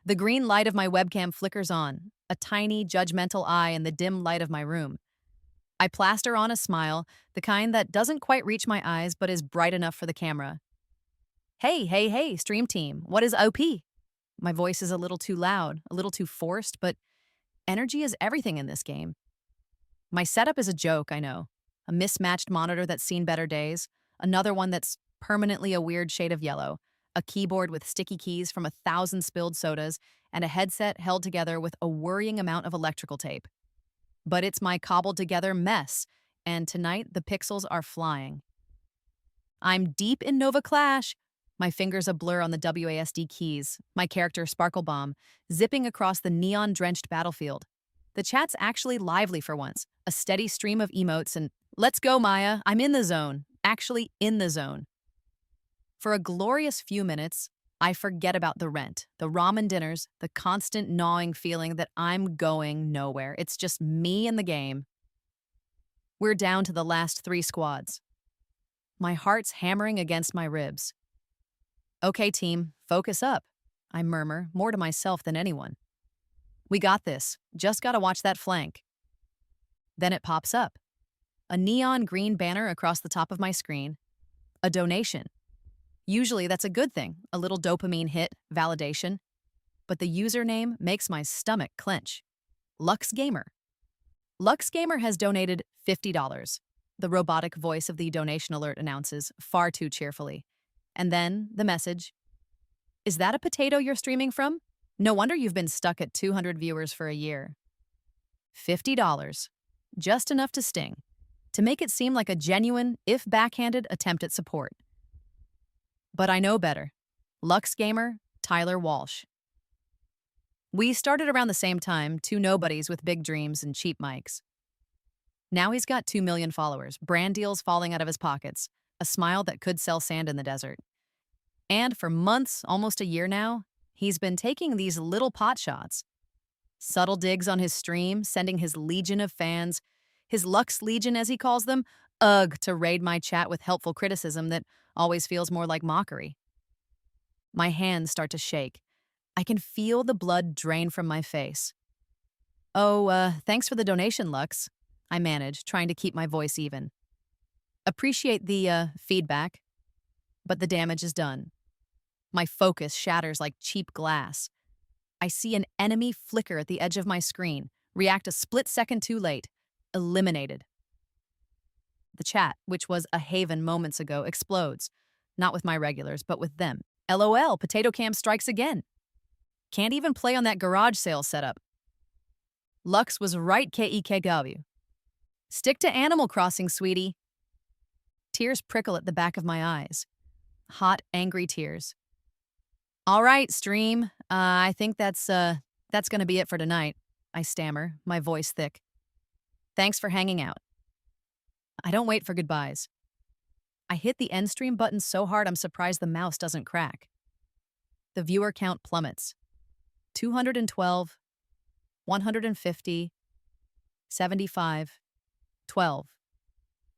The green light of my webcam flickers on, a tiny, judgmental eye in the dim light of my room. I plaster on a smile, the kind that doesn't quite reach my eyes but is bright enough for the camera. Hey, hey, hey, stream team, what is OP? My voice is a little too loud, a little too forced, but energy is everything in this game. My setup is a joke, I know. A mismatched monitor that's seen better days, another one that's permanently a weird shade of yellow, a keyboard with sticky keys from 1,000 spilled sodas, and a headset held together with a worrying amount of electrical tape. But it's my cobbled together mess, and tonight the pixels are flying. I'm deep in Nova Clash. My fingers a blur on the WASD keys, my character Sparkle Bomb, zipping across the neon-drenched battlefield. The chat's actually lively for once, a steady stream of emotes and, "Let's go, Maya, I'm in the zone," actually in the zone. For a glorious few minutes, I forget about the rent, the ramen dinners, the constant gnawing feeling that I'm going nowhere. It's just me and the game. We're down to the last 3 squads. My heart's hammering against my ribs. "Okay, team, focus up," I murmur, more to myself than anyone. "We got this. Just gotta watch that flank." Then it pops up. A neon green banner across the top of my screen. A donation. Usually that's a good thing, a little dopamine hit, validation. But the username makes my stomach clench. Lux Gamer. Lux Gamer has donated $50. The robotic voice of the donation alert announces, far too cheerfully. And then the message. "Is that a potato you're streaming from? No wonder you've been stuck at 200 viewers for a year." $50. Just enough to sting. To make it seem like a genuine, if backhanded, attempt at support. But I know better. Lux Gamer, Tyler Walsh. We started around the same time, 2 nobodies with big dreams and cheap mics. Now he's got 2 million followers, brand deals falling out of his pockets, a smile that could sell sand in the desert. And for months, almost a year now, he's been taking these little pot shots. Subtle digs on his stream, sending his legion of fans, his Lux Legion as he calls them, to raid my chat with helpful criticism that always feels more like mockery. My hands start to shake. I can feel the blood drain from my face. "Oh, thanks for the donation, Lux," I manage, trying to keep my voice even. "Appreciate the, feedback." But the damage is done. My focus shatters like cheap glass. I see an enemy flicker at the edge of my screen, react a split second too late. Eliminated. The chat, which was a haven moments ago, explodes. Not with my regulars, but with them. LOL, Potato Cam strikes again. Can't even play on that garage sale setup. Lux was right, KEKW. Stick to Animal Crossing, sweetie. Tears prickle at the back of my eyes. Hot, angry tears. "All right, stream. I think that's gonna be it for tonight," I stammer, my voice thick. "Thanks for hanging out." I don't wait for goodbyes. I hit the end stream button so hard I'm surprised the mouse doesn't crack. The viewer count plummets. 212, 150, 75, 12,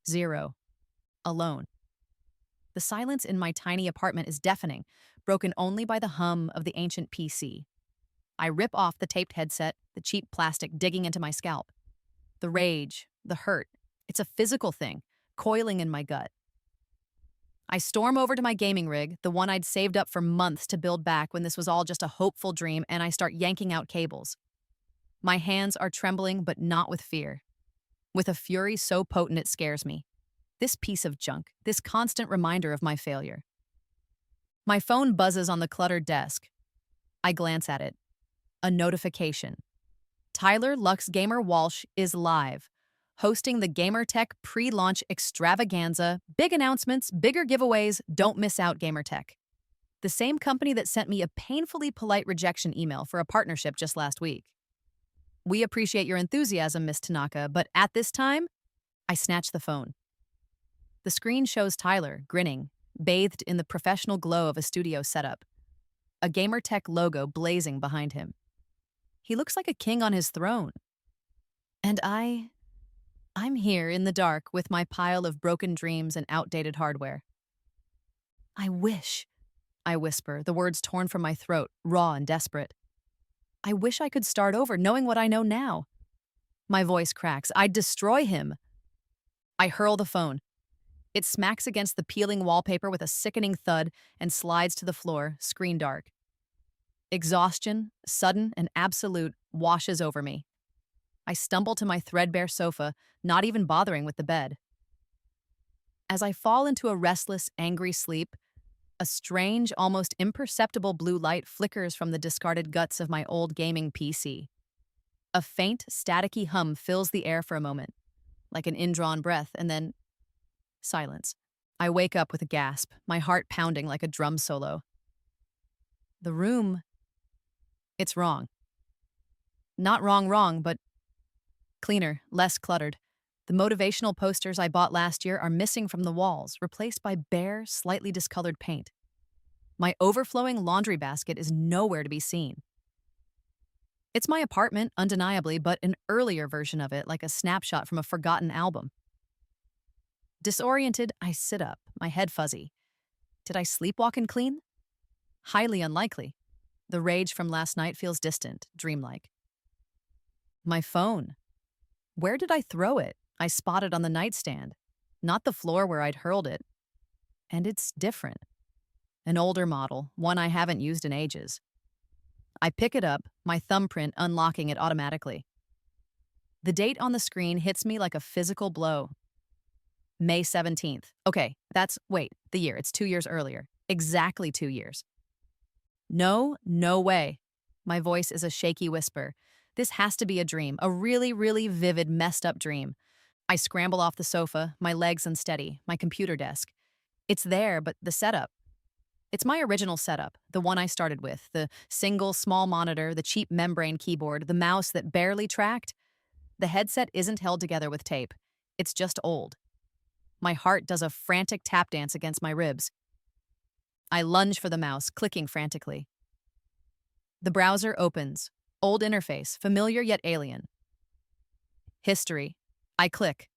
0. Alone. The silence in my tiny apartment is deafening, broken only by the hum of the ancient PC. I rip off the taped headset, the cheap plastic digging into my scalp. The rage, the hurt, it's a physical thing, coiling in my gut. I storm over to my gaming rig, the one I'd saved up for months to build back when this was all just a hopeful dream, and I start yanking out cables. My hands are trembling, but not with fear. With a fury so potent it scares me. This piece of junk, this constant reminder of my failure. My phone buzzes on the cluttered desk. I glance at it. A notification. Tyler Lux Gamer Walsh is live, hosting the Gamertech pre-launch extravaganza, big announcements, bigger giveaways, don't miss out Gamertech. The same company that sent me a painfully polite rejection email for a partnership just last week. "We appreciate your enthusiasm, Miss Tanaka, but at this time," I snatch the phone. The screen shows Tyler, grinning, bathed in the professional glow of a studio setup. A Gamertech logo blazing behind him. He looks like a king on his throne. And I'm here in the dark with my pile of broken dreams and outdated hardware. "I wish," I whisper, the words torn from my throat, raw and desperate. I wish I could start over knowing what I know now. My voice cracks. I'd destroy him. I hurl the phone. It smacks against the peeling wallpaper with a sickening thud and slides to the floor, screen dark. Exhaustion, sudden and absolute, washes over me. I stumble to my threadbare sofa, not even bothering with the bed. As I fall into a restless, angry sleep, a strange, almost imperceptible blue light flickers from the discarded guts of my old gaming PC. A faint, staticky hum fills the air for a moment, like an indrawn breath, and then silence. I wake up with a gasp, my heart pounding like a drum solo. The room, it's wrong. Not wrong, but cleaner, less cluttered. The motivational posters I bought last year are missing from the walls, replaced by bare, slightly discolored paint. My overflowing laundry basket is nowhere to be seen. It's my apartment, undeniably, but an earlier version of it, like a snapshot from a forgotten album. Disoriented, I sit up, my head fuzzy. Did I sleepwalk and clean? Highly unlikely. The rage from last night feels distant, dreamlike. My phone. Where did I throw it? I spot it on the nightstand, not the floor where I'd hurled it. And it's different. An older model, one I haven't used in ages. I pick it up, my thumbprint unlocking it automatically. The date on the screen hits me like a physical blow. May 17th. Okay, the year. It's 2 years earlier. Exactly 2 years. No way. My voice is a shaky whisper. This has to be a dream, a really, really vivid, messed up dream. I scramble off the sofa, my legs unsteady, my computer desk. It's there, but the setup. It's my original setup, the one I started with, the single small monitor, the cheap membrane keyboard, the mouse that barely tracked. The headset isn't held together with tape. It's just old. My heart does a frantic tap dance against my ribs. I lunge for the mouse, clicking frantically. The browser opens. Old interface, familiar yet alien. History. I click.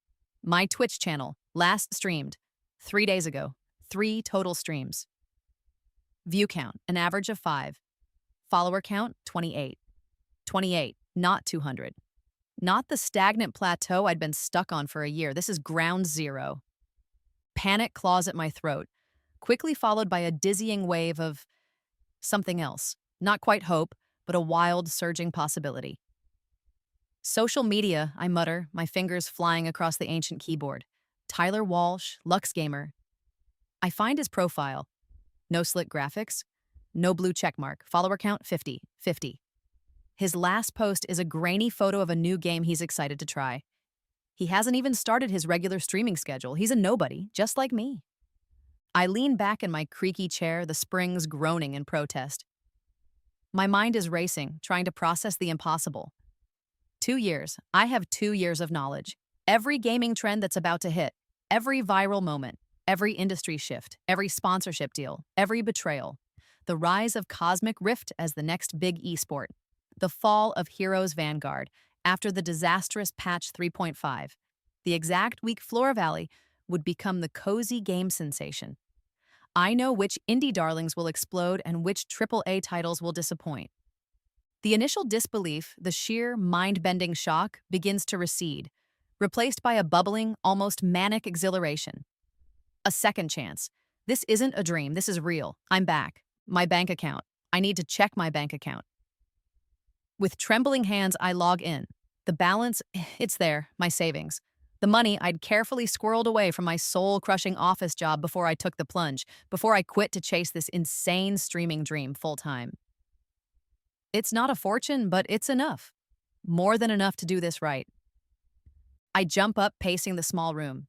My Twitch channel, last streamed. 3 days ago. 3 total streams. View count, an average of 5. Follower count, 28. 28, not 200. Not the stagnant plateau I'd been stuck on for a year. This is ground zero. Panic claws at my throat, quickly followed by a dizzying wave of something else. Not quite hope, but a wild, surging possibility. Social media, I mutter, my fingers flying across the ancient keyboard. Tyler Walsh, Lux Gamer. I find his profile. No slick graphics. No blue checkmark. Follower count, 50. His last post is a grainy photo of a new game he's excited to try. He hasn't even started his regular streaming schedule. He's a nobody, just like me. I lean back in my creaky chair, the springs groaning in protest. My mind is racing, trying to process the impossible. 2 years. I have 2 years of knowledge. Every gaming trend that's about to hit, every viral moment, every industry shift, every sponsorship deal, every betrayal. The rise of Cosmic Rift as the next big esport. The fall of Heroes Vanguard after the disastrous patch 3.5. The exact week Flora Valley would become the cozy game sensation. I know which indie darlings will explode and which AAA titles will disappoint. The initial disbelief, the sheer, mind-bending shock, begins to recede, replaced by a bubbling, almost manic exhilaration. A second chance. This isn't a dream, this is real. I'm back. My bank account. I need to check my bank account. With trembling hands, I log in. The balance, it's there, my savings. The money I'd carefully squirreled away from my soul-crushing office job before I took the plunge, before I quit to chase this insane streaming dream full-time. It's not a fortune, but it's enough. More than enough to do this right. I jump up, pacing the small room.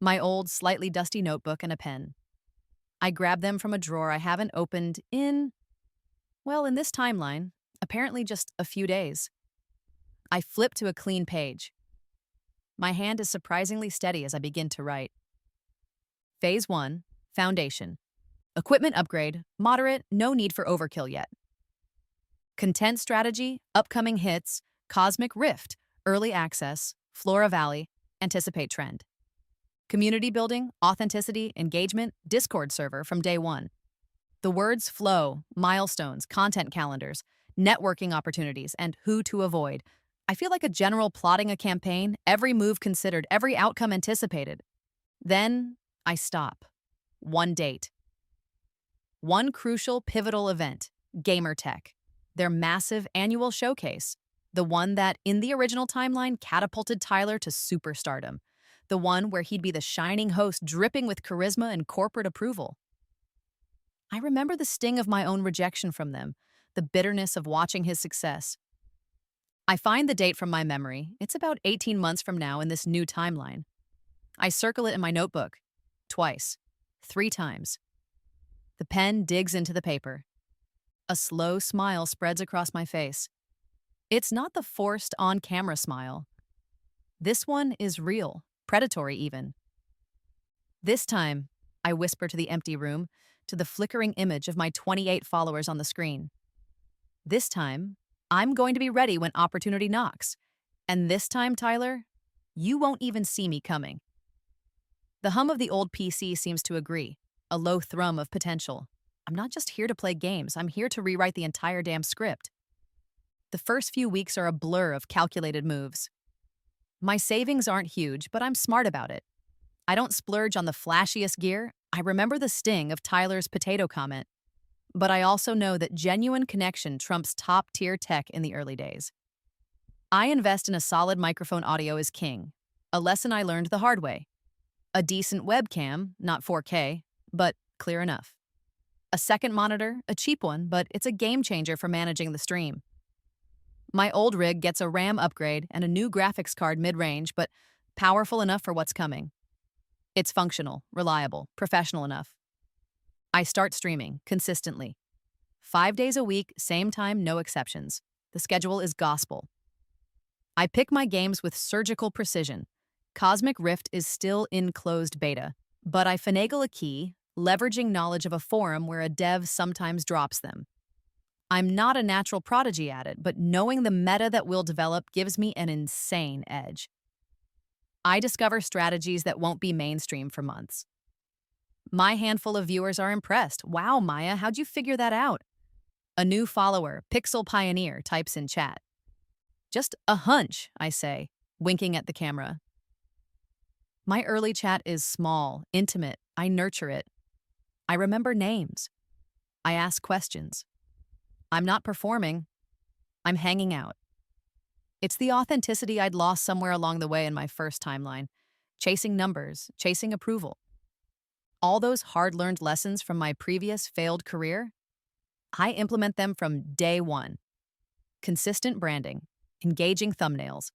My old, slightly dusty notebook and a pen. I grab them from a drawer I haven't opened in this timeline, apparently just a few days. I flip to a clean page. My hand is surprisingly steady as I begin to write. Phase 1, Foundation. Equipment upgrade, moderate, no need for overkill yet. Content strategy, upcoming hits, Cosmic Rift, early access, Flora Valley, anticipate trend. Community building, authenticity, engagement, Discord server from day 1. The words flow, milestones, content calendars, networking opportunities, and who to avoid. I feel like a general plotting a campaign, every move considered, every outcome anticipated. Then I stop. One date. One crucial, pivotal event, Gamertech, their massive annual showcase, the one that, in the original timeline, catapulted Tyler to superstardom, the one where he'd be the shining host dripping with charisma and corporate approval. I remember the sting of my own rejection from them, the bitterness of watching his success. I find the date from my memory. It's about 18 months from now in this new timeline. I circle it in my notebook. Twice. 3 times. The pen digs into the paper. A slow smile spreads across my face. It's not the forced on-camera smile. This one is real, predatory even. This time, I whisper to the empty room, to the flickering image of my 28 followers on the screen. This time, I'm going to be ready when opportunity knocks. And this time, Tyler, you won't even see me coming. The hum of the old PC seems to agree, a low thrum of potential. I'm not just here to play games, I'm here to rewrite the entire damn script. The first few weeks are a blur of calculated moves. My savings aren't huge, but I'm smart about it. I don't splurge on the flashiest gear. I remember the sting of Tyler's potato comment. But I also know that genuine connection trumps top-tier tech in the early days. I invest in a solid microphone. Audio is king, a lesson I learned the hard way. A decent webcam, not 4K, but clear enough. A second monitor, a cheap one, but it's a game changer for managing the stream. My old rig gets a RAM upgrade and a new graphics card mid-range, but powerful enough for what's coming. It's functional, reliable, professional enough. I start streaming, consistently. 5 days a week, same time, no exceptions. The schedule is gospel. I pick my games with surgical precision. Cosmic Rift is still in closed beta, but I finagle a key, leveraging knowledge of a forum where a dev sometimes drops them. I'm not a natural prodigy at it, but knowing the meta that we'll develop gives me an insane edge. I discover strategies that won't be mainstream for months. My handful of viewers are impressed. Wow, Maya, how'd you figure that out? A new follower, Pixel Pioneer, types in chat. Just a hunch, I say, winking at the camera. My early chat is small, intimate. I nurture it. I remember names. I ask questions. I'm not performing. I'm hanging out. It's the authenticity I'd lost somewhere along the way in my first timeline, chasing numbers, chasing approval. All those hard-learned lessons from my previous failed career, I implement them from day one. Consistent branding, engaging thumbnails.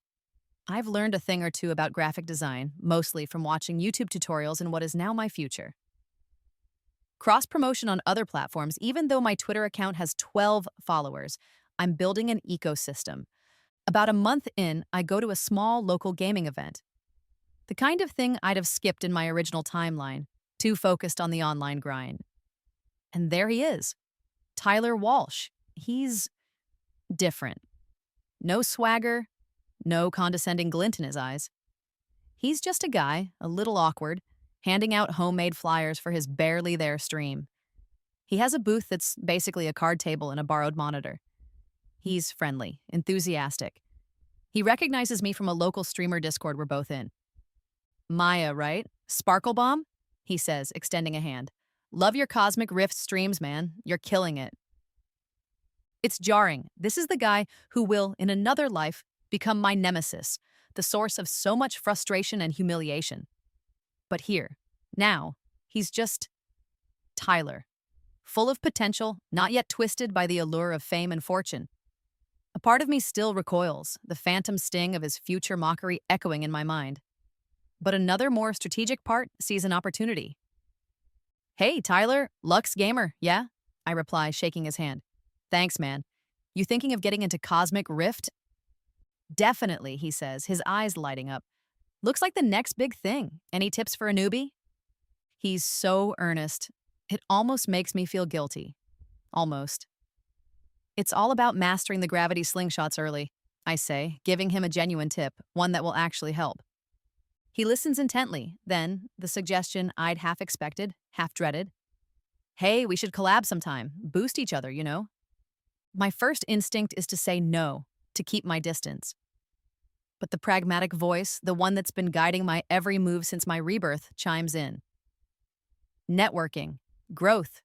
I've learned a thing or two about graphic design, mostly from watching YouTube tutorials in what is now my future. Cross-promotion on other platforms. Even though my Twitter account has 12 followers, I'm building an ecosystem. About a month in, I go to a small local gaming event. The kind of thing I'd have skipped in my original timeline, too focused on the online grind. And there he is, Tyler Walsh. He's different. No swagger, no condescending glint in his eyes. He's just a guy, a little awkward, handing out homemade flyers for his barely there stream. He has a booth that's basically a card table and a borrowed monitor. He's friendly, enthusiastic. He recognizes me from a local streamer Discord we're both in. Maya, right? Sparkle Bomb? He says, extending a hand. Love your Cosmic Rift streams, man. You're killing it. It's jarring. This is the guy who will, in another life, become my nemesis, the source of so much frustration and humiliation. But here, now, he's just Tyler, full of potential, not yet twisted by the allure of fame and fortune. A part of me still recoils, the phantom sting of his future mockery echoing in my mind. But another more strategic part sees an opportunity. Hey, Tyler, Lux Gamer, yeah? I reply, shaking his hand. Thanks, man. You thinking of getting into Cosmic Rift? Definitely, he says, his eyes lighting up. Looks like the next big thing. Any tips for a newbie? He's so earnest. It almost makes me feel guilty. Almost. It's all about mastering the gravity slingshots early, I say, giving him a genuine tip, one that will actually help. He listens intently, then, the suggestion I'd half expected, half dreaded. Hey, we should collab sometime. Boost each other, you know? My first instinct is to say no, to keep my distance. But the pragmatic voice, the one that's been guiding my every move since my rebirth, chimes in. Networking, growth.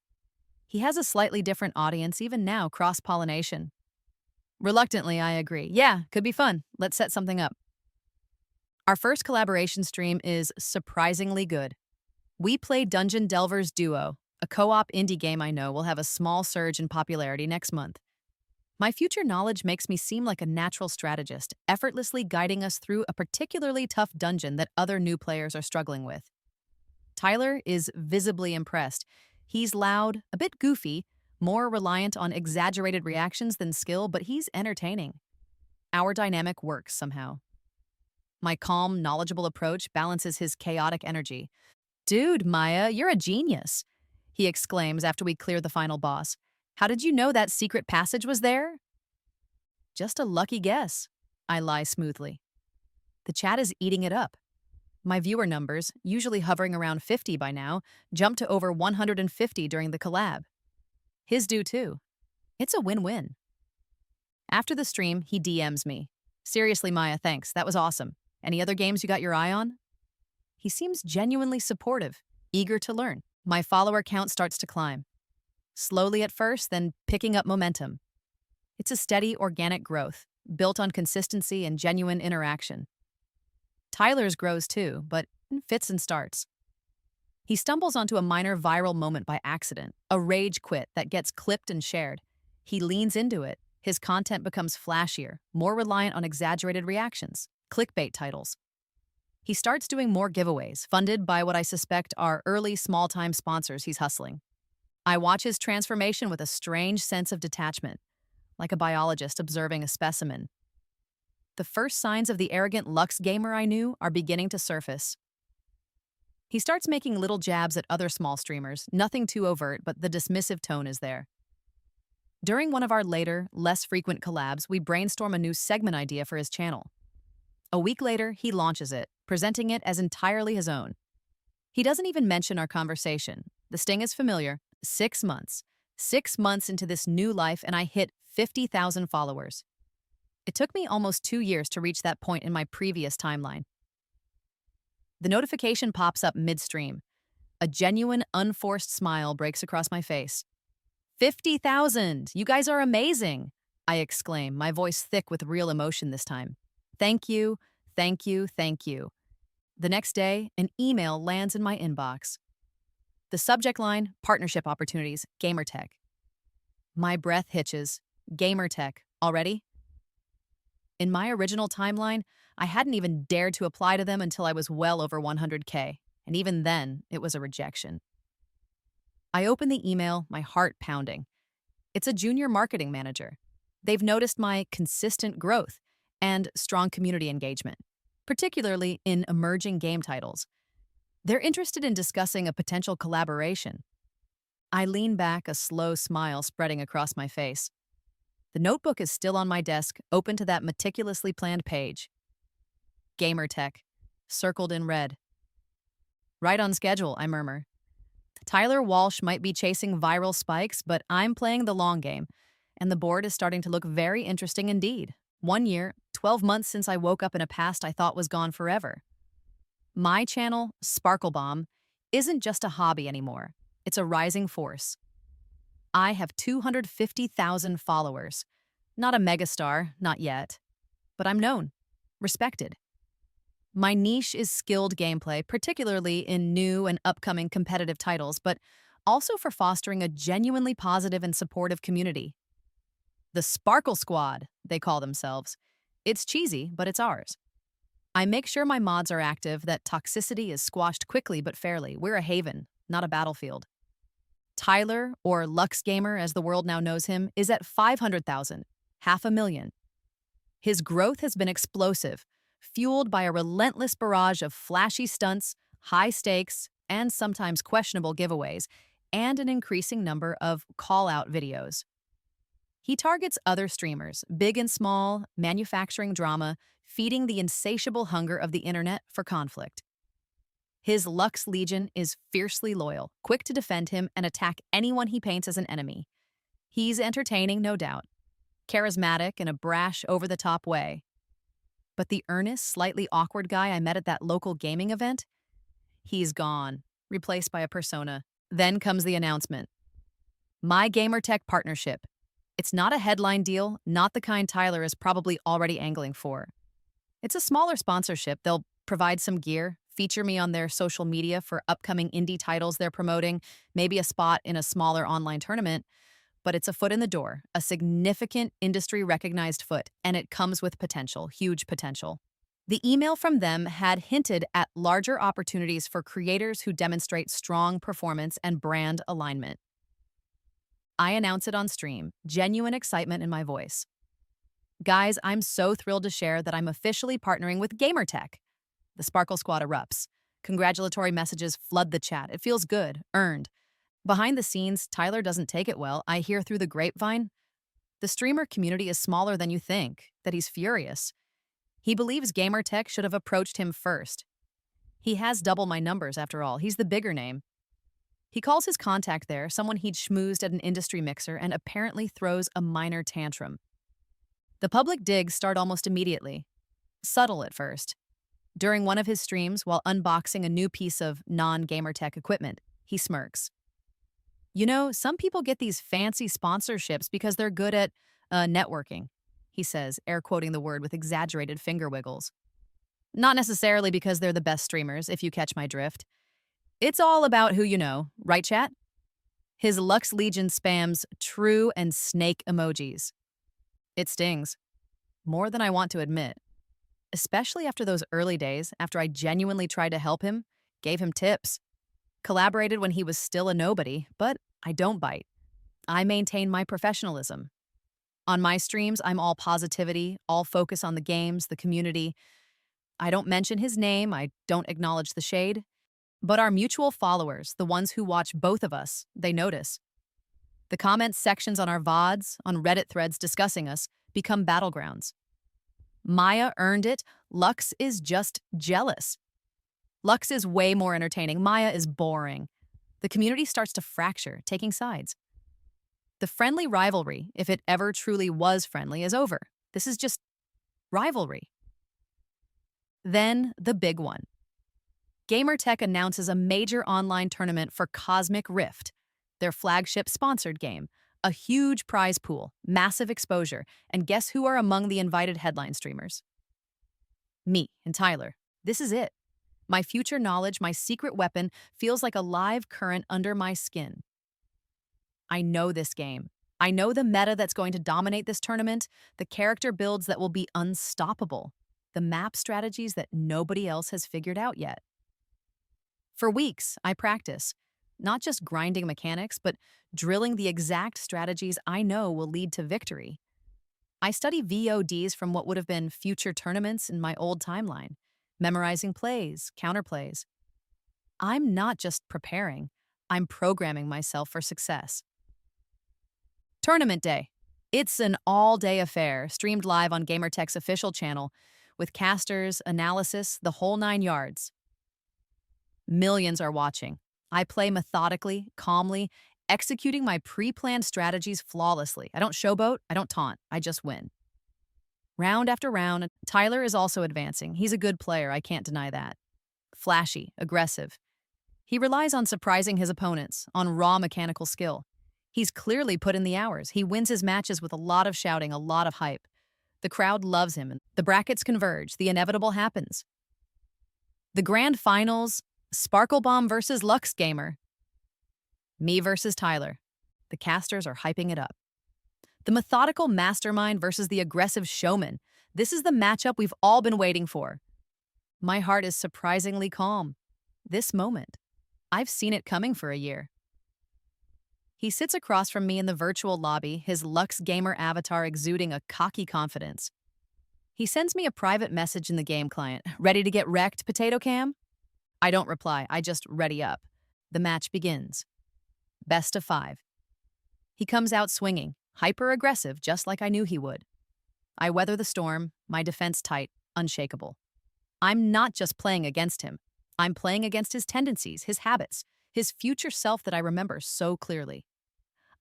He has a slightly different audience even now, cross-pollination. Reluctantly, I agree. Yeah, could be fun. Let's set something up. Our first collaboration stream is surprisingly good. We play Dungeon Delvers Duo, a co-op indie game I know will have a small surge in popularity next month. My future knowledge makes me seem like a natural strategist, effortlessly guiding us through a particularly tough dungeon that other new players are struggling with. Tyler is visibly impressed. He's loud, a bit goofy, more reliant on exaggerated reactions than skill, but he's entertaining. Our dynamic works somehow. My calm, knowledgeable approach balances his chaotic energy. Dude, Maya, you're a genius, he exclaims after we clear the final boss. How did you know that secret passage was there? Just a lucky guess, I lie smoothly. The chat is eating it up. My viewer numbers, usually hovering around 50 by now, jumped to over 150 during the collab. His do too. It's a win-win. After the stream, he DMs me. Seriously, Maya, thanks. That was awesome. Any other games you got your eye on? He seems genuinely supportive, eager to learn. My follower count starts to climb. Slowly at first, then picking up momentum. It's a steady, organic growth, built on consistency and genuine interaction. Tyler's grows too, but in fits and starts. He stumbles onto a minor viral moment by accident, a rage quit that gets clipped and shared. He leans into it. His content becomes flashier, more reliant on exaggerated reactions, clickbait titles. He starts doing more giveaways, funded by what I suspect are early small-time sponsors he's hustling. I watch his transformation with a strange sense of detachment, like a biologist observing a specimen. The first signs of the arrogant Lux gamer I knew are beginning to surface. He starts making little jabs at other small streamers, nothing too overt, but the dismissive tone is there. During one of our later, less frequent collabs, we brainstorm a new segment idea for his channel. A week later, he launches it, presenting it as entirely his own. He doesn't even mention our conversation. The sting is familiar. 6 months. 6 months into this new life, and I hit 50,000 followers. It took me almost 2 years to reach that point in my previous timeline. The notification pops up midstream. A genuine, unforced smile breaks across my face. 50,000! You guys are amazing! I exclaim, my voice thick with real emotion this time. Thank you, thank you, thank you. The next day, an email lands in my inbox. The subject line, partnership opportunities, Gamertech. My breath hitches. Gamertech, already? In my original timeline, I hadn't even dared to apply to them until I was well over 100K, and even then, it was a rejection. I open the email, my heart pounding. It's a junior marketing manager. They've noticed my consistent growth and strong community engagement, particularly in emerging game titles. They're interested in discussing a potential collaboration. I lean back, a slow smile spreading across my face. The notebook is still on my desk, open to that meticulously planned page. Gamertech, circled in red. Right on schedule, I murmur. Tyler Walsh might be chasing viral spikes, but I'm playing the long game, and the board is starting to look very interesting indeed. 1 year, 12 months since I woke up in a past I thought was gone forever. My channel, Sparkle Bomb, isn't just a hobby anymore. It's a rising force. I have 250,000 followers. Not a megastar, not yet. But I'm known, respected. My niche is skilled gameplay, particularly in new and upcoming competitive titles, but also for fostering a genuinely positive and supportive community. The Sparkle Squad, they call themselves. It's cheesy, but it's ours. I make sure my mods are active, that toxicity is squashed quickly but fairly. We're a haven, not a battlefield. Tyler, or Lux Gamer as the world now knows him, is at 500,000, 500,000. His growth has been explosive, fueled by a relentless barrage of flashy stunts, high stakes, and sometimes questionable giveaways, and an increasing number of call-out videos. He targets other streamers, big and small, manufacturing drama, feeding the insatiable hunger of the internet for conflict. His Lux Legion is fiercely loyal, quick to defend him and attack anyone he paints as an enemy. He's entertaining, no doubt, charismatic in a brash, over-the-top way. But the earnest, slightly awkward guy I met at that local gaming event, he's gone, replaced by a persona. Then comes the announcement. My Gamertech partnership. It's not a headline deal, not the kind Tyler is probably already angling for. It's a smaller sponsorship. They'll provide some gear, feature me on their social media for upcoming indie titles they're promoting, maybe a spot in a smaller online tournament, but it's a foot in the door, a significant industry-recognized foot, and it comes with potential, huge potential. The email from them had hinted at larger opportunities for creators who demonstrate strong performance and brand alignment. I announce it on stream, genuine excitement in my voice. Guys, I'm so thrilled to share that I'm officially partnering with Gamertech. The Sparkle Squad erupts. Congratulatory messages flood the chat. It feels good, earned. Behind the scenes, Tyler doesn't take it well. I hear through the grapevine. The streamer community is smaller than you think, that he's furious. He believes Gamertech should have approached him first. He has double my numbers, after all. He's the bigger name. He calls his contact there, someone he'd schmoozed at an industry mixer, and apparently throws a minor tantrum. The public digs start almost immediately. Subtle at first. During one of his streams, while unboxing a new piece of non-Gamertech equipment, he smirks. You know, some people get these fancy sponsorships because they're good at networking, he says, air quoting the word with exaggerated finger wiggles. Not necessarily because they're the best streamers, if you catch my drift. It's all about who you know, right, chat? His Lux Legion spams true and snake emojis. It stings. More than I want to admit. Especially after those early days, after I genuinely tried to help him, gave him tips, collaborated when he was still a nobody, but I don't bite. I maintain my professionalism. On my streams, I'm all positivity, all focus on the games, the community. I don't mention his name, I don't acknowledge the shade. But our mutual followers, the ones who watch both of us, they notice. The comments sections on our VODs, on Reddit threads discussing us, become battlegrounds. Maya earned it. Lux is just jealous. Lux is way more entertaining. Maya is boring. The community starts to fracture, taking sides. The friendly rivalry, if it ever truly was friendly, is over. This is just rivalry. Then the big one. Gamertech announces a major online tournament for Cosmic Rift, their flagship sponsored game, a huge prize pool, massive exposure, and guess who are among the invited headline streamers? Me and Tyler. This is it. My future knowledge, my secret weapon, feels like a live current under my skin. I know this game. I know the meta that's going to dominate this tournament, the character builds that will be unstoppable, the map strategies that nobody else has figured out yet. For weeks, I practice, not just grinding mechanics, but drilling the exact strategies I know will lead to victory. I study VODs from what would have been future tournaments in my old timeline, memorizing plays, counterplays. I'm not just preparing, I'm programming myself for success. Tournament day. It's an all-day affair, streamed live on Gamertech's official channel, with casters, analysis, the whole 9 yards. Millions are watching. I play methodically, calmly, executing my pre-planned strategies flawlessly. I don't showboat, I don't taunt, I just win. Round after round, Tyler is also advancing. He's a good player, I can't deny that. Flashy, aggressive. He relies on surprising his opponents, on raw mechanical skill. He's clearly put in the hours. He wins his matches with a lot of shouting, a lot of hype. The crowd loves him, and the brackets converge. The inevitable happens. The grand finals, Sparkle Bomb versus Lux Gamer. Me versus Tyler. The casters are hyping it up. The methodical mastermind versus the aggressive showman. This is the matchup we've all been waiting for. My heart is surprisingly calm. This moment. I've seen it coming for a year. He sits across from me in the virtual lobby, his Lux Gamer avatar exuding a cocky confidence. He sends me a private message in the game client. Ready to get wrecked, Potato Cam? I don't reply, I just ready up. The match begins. Best of 5. He comes out swinging, hyper-aggressive, just like I knew he would. I weather the storm, my defense tight, unshakable. I'm not just playing against him. I'm playing against his tendencies, his habits, his future self that I remember so clearly.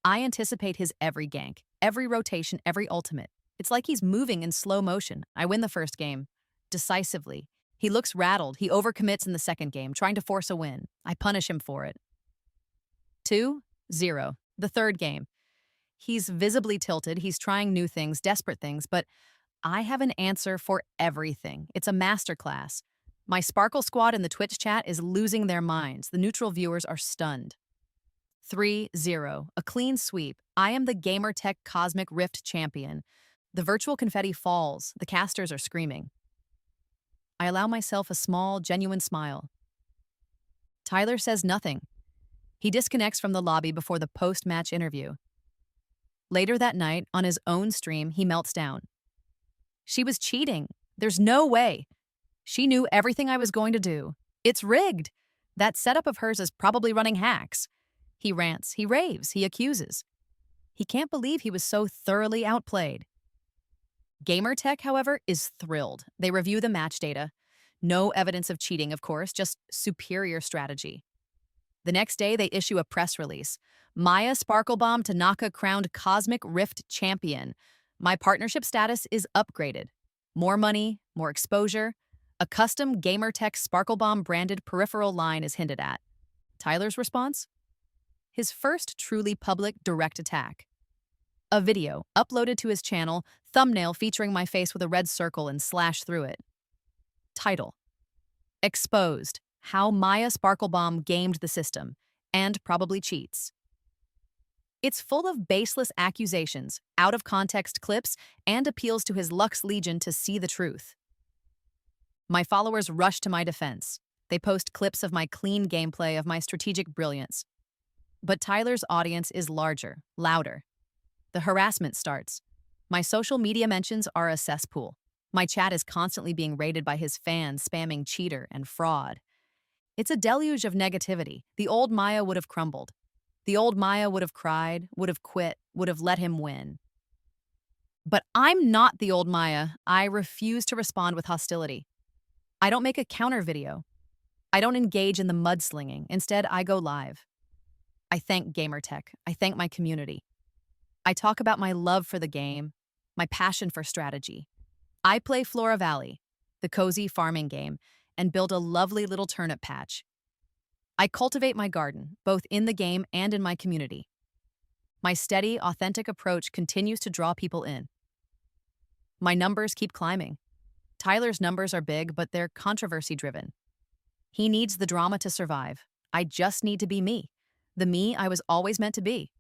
I anticipate his every gank, every rotation, every ultimate. It's like he's moving in slow motion. I win the first game. Decisively. He looks rattled. He overcommits in the second game, trying to force a win. I punish him for it. 2-0. The third game. He's visibly tilted. He's trying new things, desperate things, but I have an answer for everything. It's a masterclass. My Sparkle squad in the Twitch chat is losing their minds. The neutral viewers are stunned. 3-0. A clean sweep. I am the Gamertech Cosmic Rift champion. The virtual confetti falls. The casters are screaming. I allow myself a small, genuine smile. Tyler says nothing. He disconnects from the lobby before the post-match interview. Later that night, on his own stream, he melts down. She was cheating. There's no way. She knew everything I was going to do. It's rigged. That setup of hers is probably running hacks. He rants, he raves, he accuses. He can't believe he was so thoroughly outplayed. Gamertech, however, is thrilled. They review the match data. No evidence of cheating, of course, just superior strategy. The next day, they issue a press release. Maya Sparklebomb Tanaka crowned Cosmic Rift champion. My partnership status is upgraded. More money, more exposure. A custom Gamertech Sparklebomb branded peripheral line is hinted at. Tyler's response? His first truly public direct attack. A video uploaded to his channel, thumbnail featuring my face with a red circle and slash through it. Title: Exposed: How Maya Sparklebomb gamed the system, and probably cheats. It's full of baseless accusations, out-of-context clips, and appeals to his Lux Legion to see the truth. My followers rush to my defense. They post clips of my clean gameplay, of my strategic brilliance. But Tyler's audience is larger, louder. The harassment starts. My social media mentions are a cesspool. My chat is constantly being raided by his fans, spamming cheater and fraud. It's a deluge of negativity. The old Maya would have crumbled. The old Maya would have cried, would have quit, would have let him win. But I'm not the old Maya. I refuse to respond with hostility. I don't make a counter video. I don't engage in the mudslinging. Instead, I go live. I thank Gamertech. I thank my community. I talk about my love for the game, my passion for strategy. I play Flora Valley, the cozy farming game, and build a lovely little turnip patch. I cultivate my garden, both in the game and in my community. My steady, authentic approach continues to draw people in. My numbers keep climbing. Tyler's numbers are big, but they're controversy-driven. He needs the drama to survive. I just need to be me, the me I was always meant to be.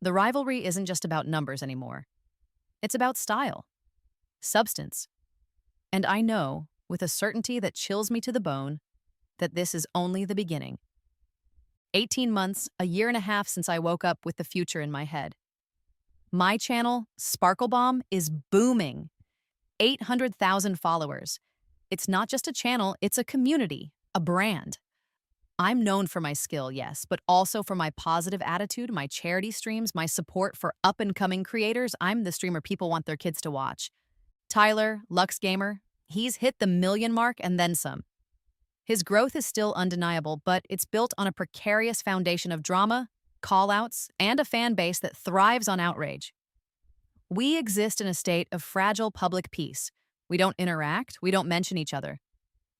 The rivalry isn't just about numbers anymore. It's about style, substance. And I know, with a certainty that chills me to the bone, that this is only the beginning. 18 months, a year and a half since I woke up with the future in my head. My channel, Sparklebomb, is booming. 800,000 followers. It's not just a channel, it's a community, a brand. I'm known for my skill, yes, but also for my positive attitude, my charity streams, my support for up-and-coming creators. I'm the streamer people want their kids to watch. Tyler, Lux Gamer, he's hit the 1 million mark and then some. His growth is still undeniable, but it's built on a precarious foundation of drama, call-outs, and a fan base that thrives on outrage. We exist in a state of fragile public peace. We don't interact, we don't mention each other.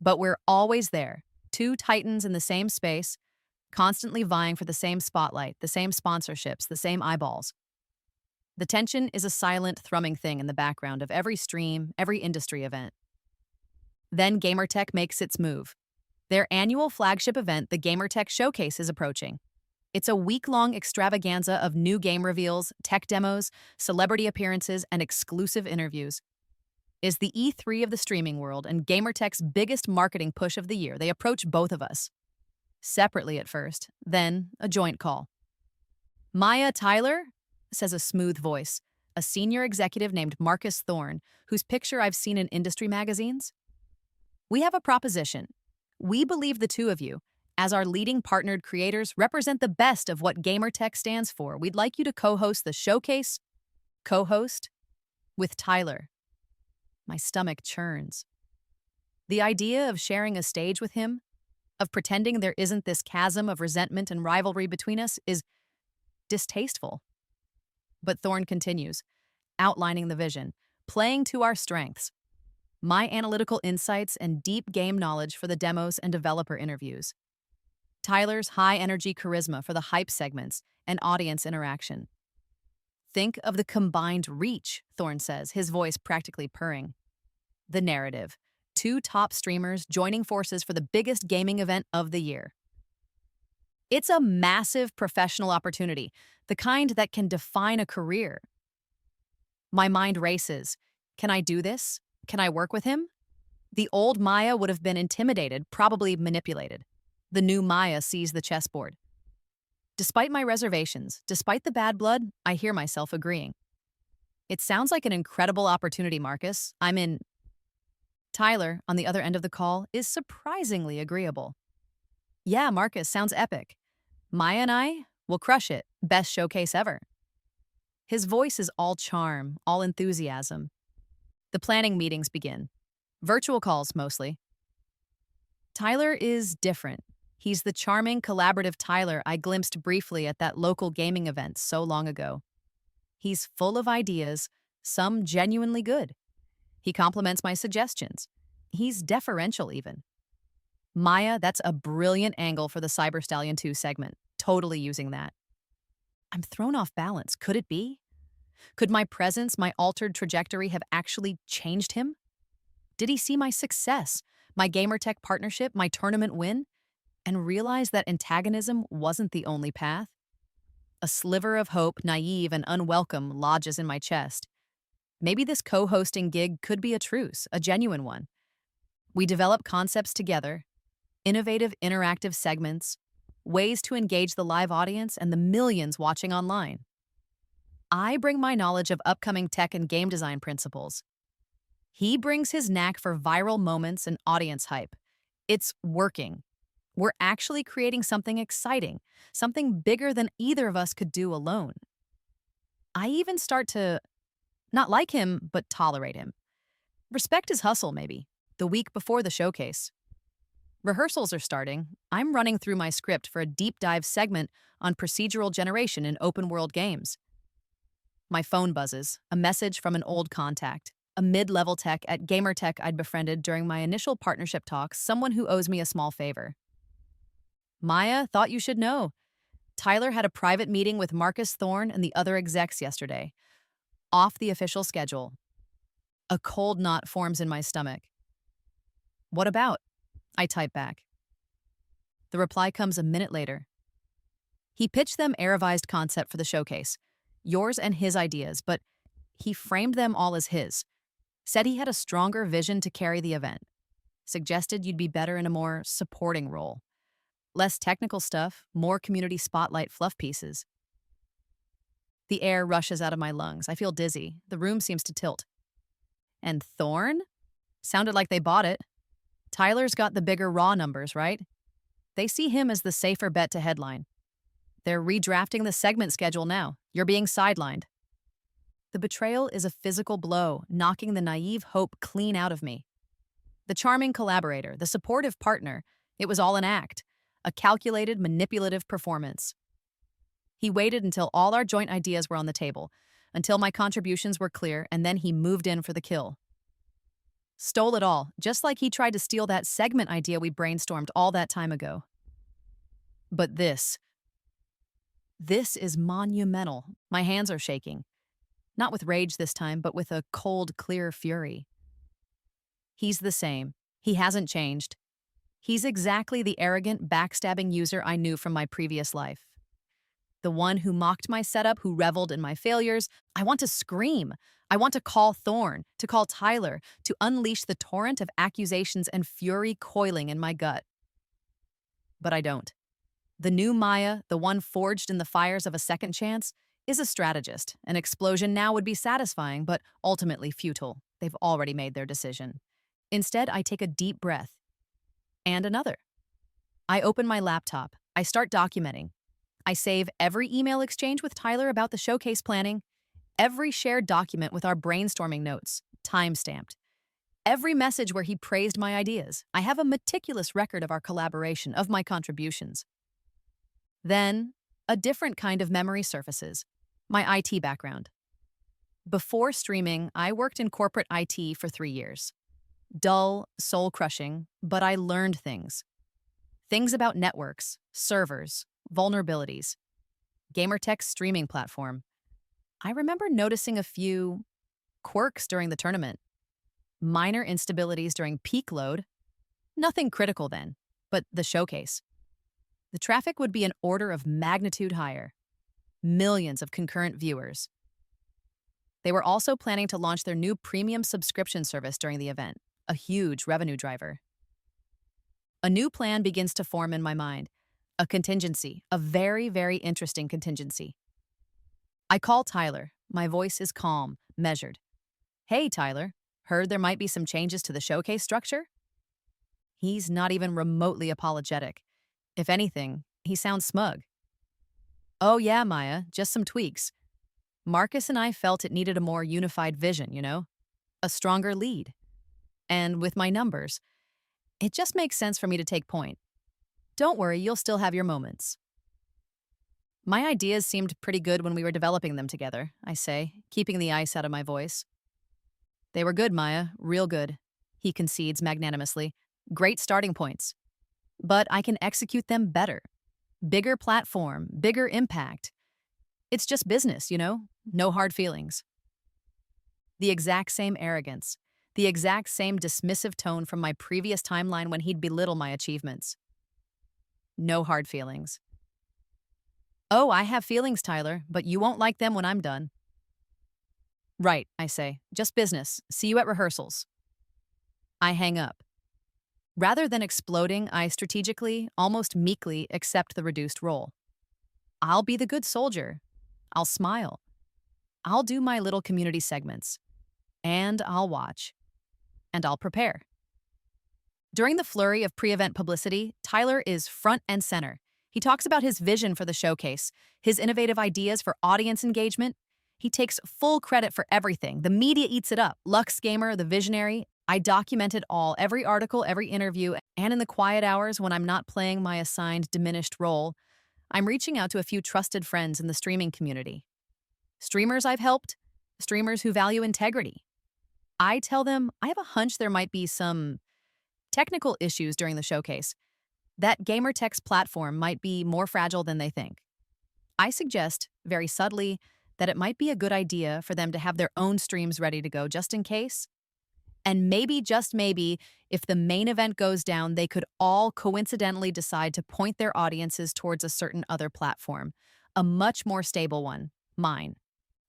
But we're always there, two titans in the same space, constantly vying for the same spotlight, the same sponsorships, the same eyeballs. The tension is a silent, thrumming thing in the background of every stream, every industry event. Then Gamertech makes its move. Their annual flagship event, the Gamertech Showcase, is approaching. It's a week-long extravaganza of new game reveals, tech demos, celebrity appearances, and exclusive interviews. It's the E3 of the streaming world and Gamertech's biggest marketing push of the year. They approach both of us. Separately at first, then a joint call. Maya Tyler, says a smooth voice, a senior executive named Marcus Thorne, whose picture I've seen in industry magazines. We have a proposition. We believe the two of you, as our leading partnered creators, represent the best of what Gamertech stands for. We'd like you to co-host the showcase. Co-host? With Tyler. My stomach churns. The idea of sharing a stage with him, of pretending there isn't this chasm of resentment and rivalry between us, is distasteful. But Thorne continues, outlining the vision, playing to our strengths. My analytical insights and deep game knowledge for the demos and developer interviews. Tyler's high-energy charisma for the hype segments and audience interaction. Think of the combined reach, Thorne says, his voice practically purring. The narrative. Two top streamers joining forces for the biggest gaming event of the year. It's a massive professional opportunity, the kind that can define a career. My mind races. Can I do this? Can I work with him? The old Maya would have been intimidated, probably manipulated. The new Maya sees the chessboard. Despite my reservations, despite the bad blood, I hear myself agreeing. It sounds like an incredible opportunity, Marcus. I'm in. Tyler, on the other end of the call, is surprisingly agreeable. Yeah, Marcus, sounds epic. Maya and I will crush it. Best showcase ever. His voice is all charm, all enthusiasm. The planning meetings begin. Virtual calls, mostly. Tyler is different. He's the charming, collaborative Tyler I glimpsed briefly at that local gaming event so long ago. He's full of ideas, some genuinely good. He compliments my suggestions. He's deferential, even. Maya, that's a brilliant angle for the Cyber Stallion 2 segment. Totally using that. I'm thrown off balance. Could it be? Could my presence, my altered trajectory have actually changed him? Did he see my success, my gamertech partnership, my tournament win, and realize that antagonism wasn't the only path? A sliver of hope, naive and unwelcome, lodges in my chest. Maybe this co-hosting gig could be a truce, a genuine one. We develop concepts together, innovative, interactive segments, ways to engage the live audience and the millions watching online. I bring my knowledge of upcoming tech and game design principles. He brings his knack for viral moments and audience hype. It's working. We're actually creating something exciting, something bigger than either of us could do alone. I even start to not like him, but tolerate him. Respect his hustle, maybe, the week before the showcase. Rehearsals are starting. I'm running through my script for a deep dive segment on procedural generation in open world games. My phone buzzes, a message from an old contact, a mid-level tech at Gamertech I'd befriended during my initial partnership talks, someone who owes me a small favor. Maya, thought you should know. Tyler had a private meeting with Marcus Thorne and the other execs yesterday. Off the official schedule. A cold knot forms in my stomach. What about? I type back. The reply comes a minute later. He pitched them a revised concept for the showcase. Yours and his ideas, but he framed them all as his. Said he had a stronger vision to carry the event. Suggested you'd be better in a more supporting role. Less technical stuff, more community spotlight fluff pieces. The air rushes out of my lungs. I feel dizzy. The room seems to tilt. And Thorne? Sounded like they bought it. Tyler's got the bigger raw numbers, right? They see him as the safer bet to headline. They're redrafting the segment schedule now. You're being sidelined. The betrayal is a physical blow, knocking the naive hope clean out of me. The charming collaborator, the supportive partner, it was all an act, a calculated, manipulative performance. He waited until all our joint ideas were on the table, until my contributions were clear, and then he moved in for the kill. Stole it all, just like he tried to steal that segment idea we brainstormed all that time ago. But this is monumental. My hands are shaking. Not with rage this time, but with a cold, clear fury. He's the same. He hasn't changed. He's exactly the arrogant, backstabbing user I knew from my previous life. The one who mocked my setup, who reveled in my failures. I want to scream. I want to call Thorne, to call Tyler, to unleash the torrent of accusations and fury coiling in my gut. But I don't. The new Maya, the one forged in the fires of a second chance, is a strategist. An explosion now would be satisfying, but ultimately futile. They've already made their decision. Instead, I take a deep breath. And another. I open my laptop. I start documenting. I save every email exchange with Tyler about the showcase planning, every shared document with our brainstorming notes, time-stamped, every message where he praised my ideas. I have a meticulous record of our collaboration, of my contributions. Then, A different kind of memory surfaces. My IT background. Before streaming, I worked in corporate IT for 3 years. Dull, soul crushing, but I learned things. Things about networks, servers, vulnerabilities. Gamertech's streaming platform. I remember noticing a few quirks during the tournament, minor instabilities during peak load. Nothing critical then, but the showcase. The traffic would be an order of magnitude higher. Millions of concurrent viewers. They were also planning to launch their new premium subscription service during the event, a huge revenue driver. A new plan begins to form in my mind. A contingency, a very, very interesting contingency. I call Tyler. My voice is calm, measured. Hey, Tyler, heard there might be some changes to the showcase structure? He's not even remotely apologetic. If anything, he sounds smug. Oh yeah, Maya, just some tweaks. Marcus and I felt it needed a more unified vision, a stronger lead. And with my numbers, it just makes sense for me to take point. Don't worry, you'll still have your moments. My ideas seemed pretty good when we were developing them together, I say, keeping the ice out of my voice. They were good, Maya, real good, he concedes magnanimously. Great starting points. But I can execute them better. Bigger platform, bigger impact. It's just business, no hard feelings. The exact same arrogance, the exact same dismissive tone from my previous timeline when he'd belittle my achievements. No hard feelings. Oh, I have feelings, Tyler, but you won't like them when I'm done. Right, I say. Just business. See you at rehearsals. I hang up. Rather than exploding, I strategically, almost meekly, accept the reduced role. I'll be the good soldier. I'll smile. I'll do my little community segments. And I'll watch. And I'll prepare. During the flurry of pre-event publicity, Tyler is front and center. He talks about his vision for the showcase, his innovative ideas for audience engagement. He takes full credit for everything. The media eats it up. Lux Gamer, the visionary. I document it all, every article, every interview, and in the quiet hours when I'm not playing my assigned diminished role, I'm reaching out to a few trusted friends in the streaming community. Streamers I've helped, streamers who value integrity. I tell them I have a hunch there might be some technical issues during the showcase, that Gamertech's platform might be more fragile than they think. I suggest, very subtly, that it might be a good idea for them to have their own streams ready to go just in case. And maybe, just maybe, if the main event goes down, they could all coincidentally decide to point their audiences towards a certain other platform, a much more stable one, mine.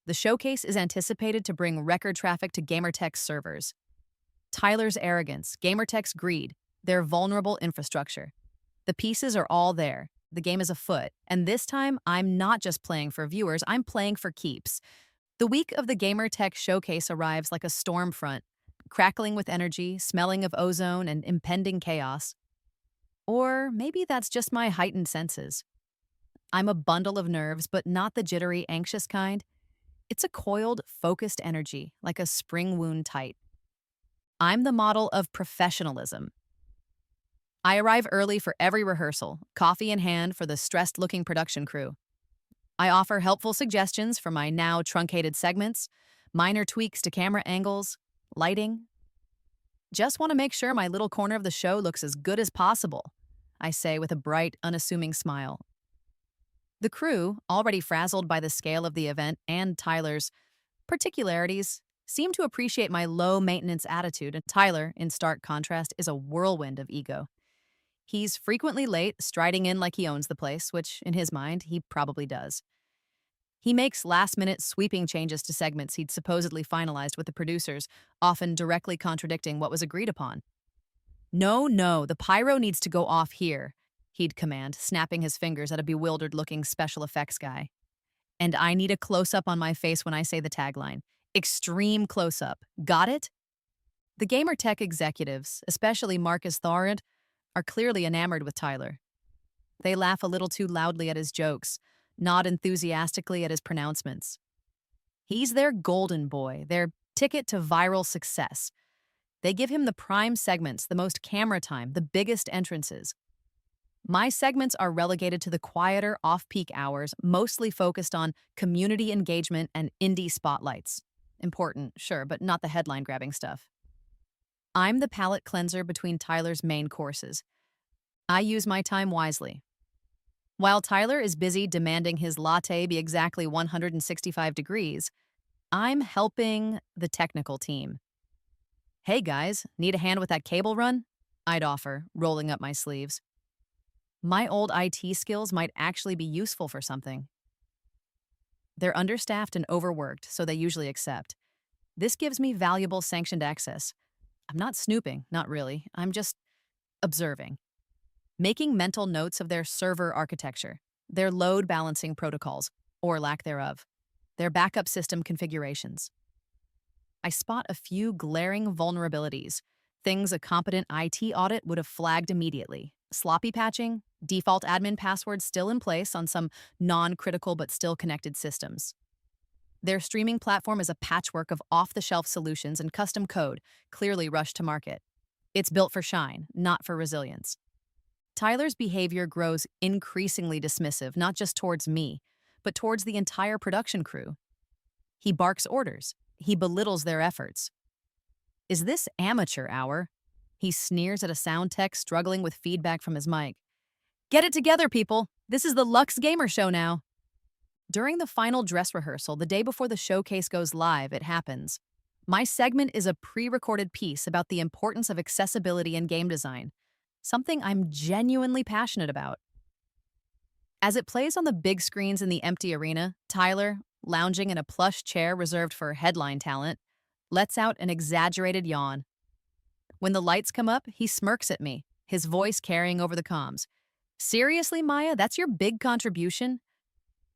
The showcase is anticipated to bring record traffic to Gamertech's servers. Tyler's arrogance, Gamertech's greed, their vulnerable infrastructure. The pieces are all there. The game is afoot. And this time, I'm not just playing for viewers, I'm playing for keeps. The week of the Gamertech showcase arrives like a storm front, crackling with energy, smelling of ozone and impending chaos. Or maybe that's just my heightened senses. I'm a bundle of nerves, but not the jittery, anxious kind. It's a coiled, focused energy, like a spring wound tight. I'm the model of professionalism. I arrive early for every rehearsal, coffee in hand for the stressed-looking production crew. I offer helpful suggestions for my now truncated segments, minor tweaks to camera angles, lighting. Just want to make sure my little corner of the show looks as good as possible, I say with a bright, unassuming smile. The crew, already frazzled by the scale of the event and Tyler's particularities, seem to appreciate my low-maintenance attitude, and Tyler, in stark contrast, is a whirlwind of ego. He's frequently late, striding in like he owns the place, which, in his mind, he probably does. He makes last-minute sweeping changes to segments he'd supposedly finalized with the producers, often directly contradicting what was agreed upon. No, the pyro needs to go off here, he'd command, snapping his fingers at a bewildered-looking special effects guy. And I need a close-up on my face when I say the tagline. Extreme close-up. Got it? The Gamertech executives, especially Marcus Thorrent, are clearly enamored with Tyler. They laugh a little too loudly at his jokes, nod enthusiastically at his pronouncements. He's their golden boy, their ticket to viral success. They give him the prime segments, the most camera time, the biggest entrances. My segments are relegated to the quieter, off-peak hours, mostly focused on community engagement and indie spotlights. Important, sure, but not the headline-grabbing stuff. I'm the palate cleanser between Tyler's main courses. I use my time wisely. While Tyler is busy demanding his latte be exactly 165 degrees, I'm helping the technical team. Hey guys, need a hand with that cable run? I'd offer, rolling up my sleeves. My old IT skills might actually be useful for something. They're understaffed and overworked, so they usually accept. This gives me valuable sanctioned access. I'm not snooping, not really. I'm just observing. Making mental notes of their server architecture, their load balancing protocols, or lack thereof, their backup system configurations. I spot a few glaring vulnerabilities, things a competent IT audit would have flagged immediately. Sloppy patching, default admin passwords still in place on some non-critical but still connected systems. Their streaming platform is a patchwork of off-the-shelf solutions and custom code, clearly rushed to market. It's built for shine, not for resilience. Tyler's behavior grows increasingly dismissive, not just towards me, but towards the entire production crew. He barks orders. He belittles their efforts. Is this amateur hour? He sneers at a sound tech struggling with feedback from his mic. Get it together, people. This is the Lux Gamer Show now. During the final dress rehearsal, the day before the showcase goes live, it happens. My segment is a pre-recorded piece about the importance of accessibility in game design, something I'm genuinely passionate about. As it plays on the big screens in the empty arena, Tyler, lounging in a plush chair reserved for headline talent, lets out an exaggerated yawn. When the lights come up, he smirks at me, his voice carrying over the comms. Seriously, Maya, that's your big contribution?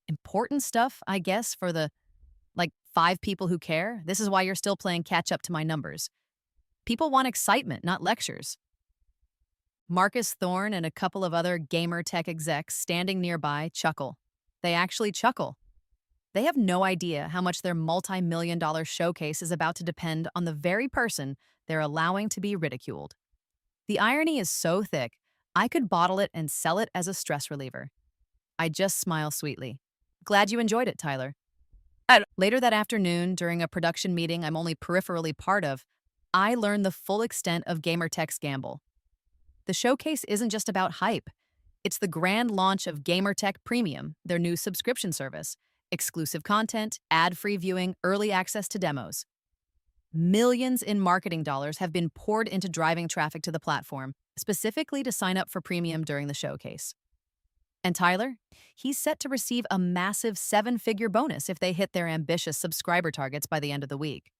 Important stuff, I guess, for the, 5 people who care? This is why you're still playing catch up to my numbers. People want excitement, not lectures. Marcus Thorne and a couple of other gamer tech execs standing nearby chuckle. They actually chuckle. They have no idea how much their multi-million-dollar showcase is about to depend on the very person they're allowing to be ridiculed. The irony is so thick, I could bottle it and sell it as a stress reliever. I just smile sweetly. Glad you enjoyed it, Tyler. Later that afternoon, during a production meeting I'm only peripherally part of, I learned the full extent of Gamertech's gamble. The showcase isn't just about hype. It's the grand launch of Gamertech Premium, their new subscription service. Exclusive content, ad-free viewing, early access to demos. Millions in marketing dollars have been poured into driving traffic to the platform, specifically to sign up for Premium during the showcase. And Tyler? He's set to receive a massive 7-figure bonus if they hit their ambitious subscriber targets by the end of the week.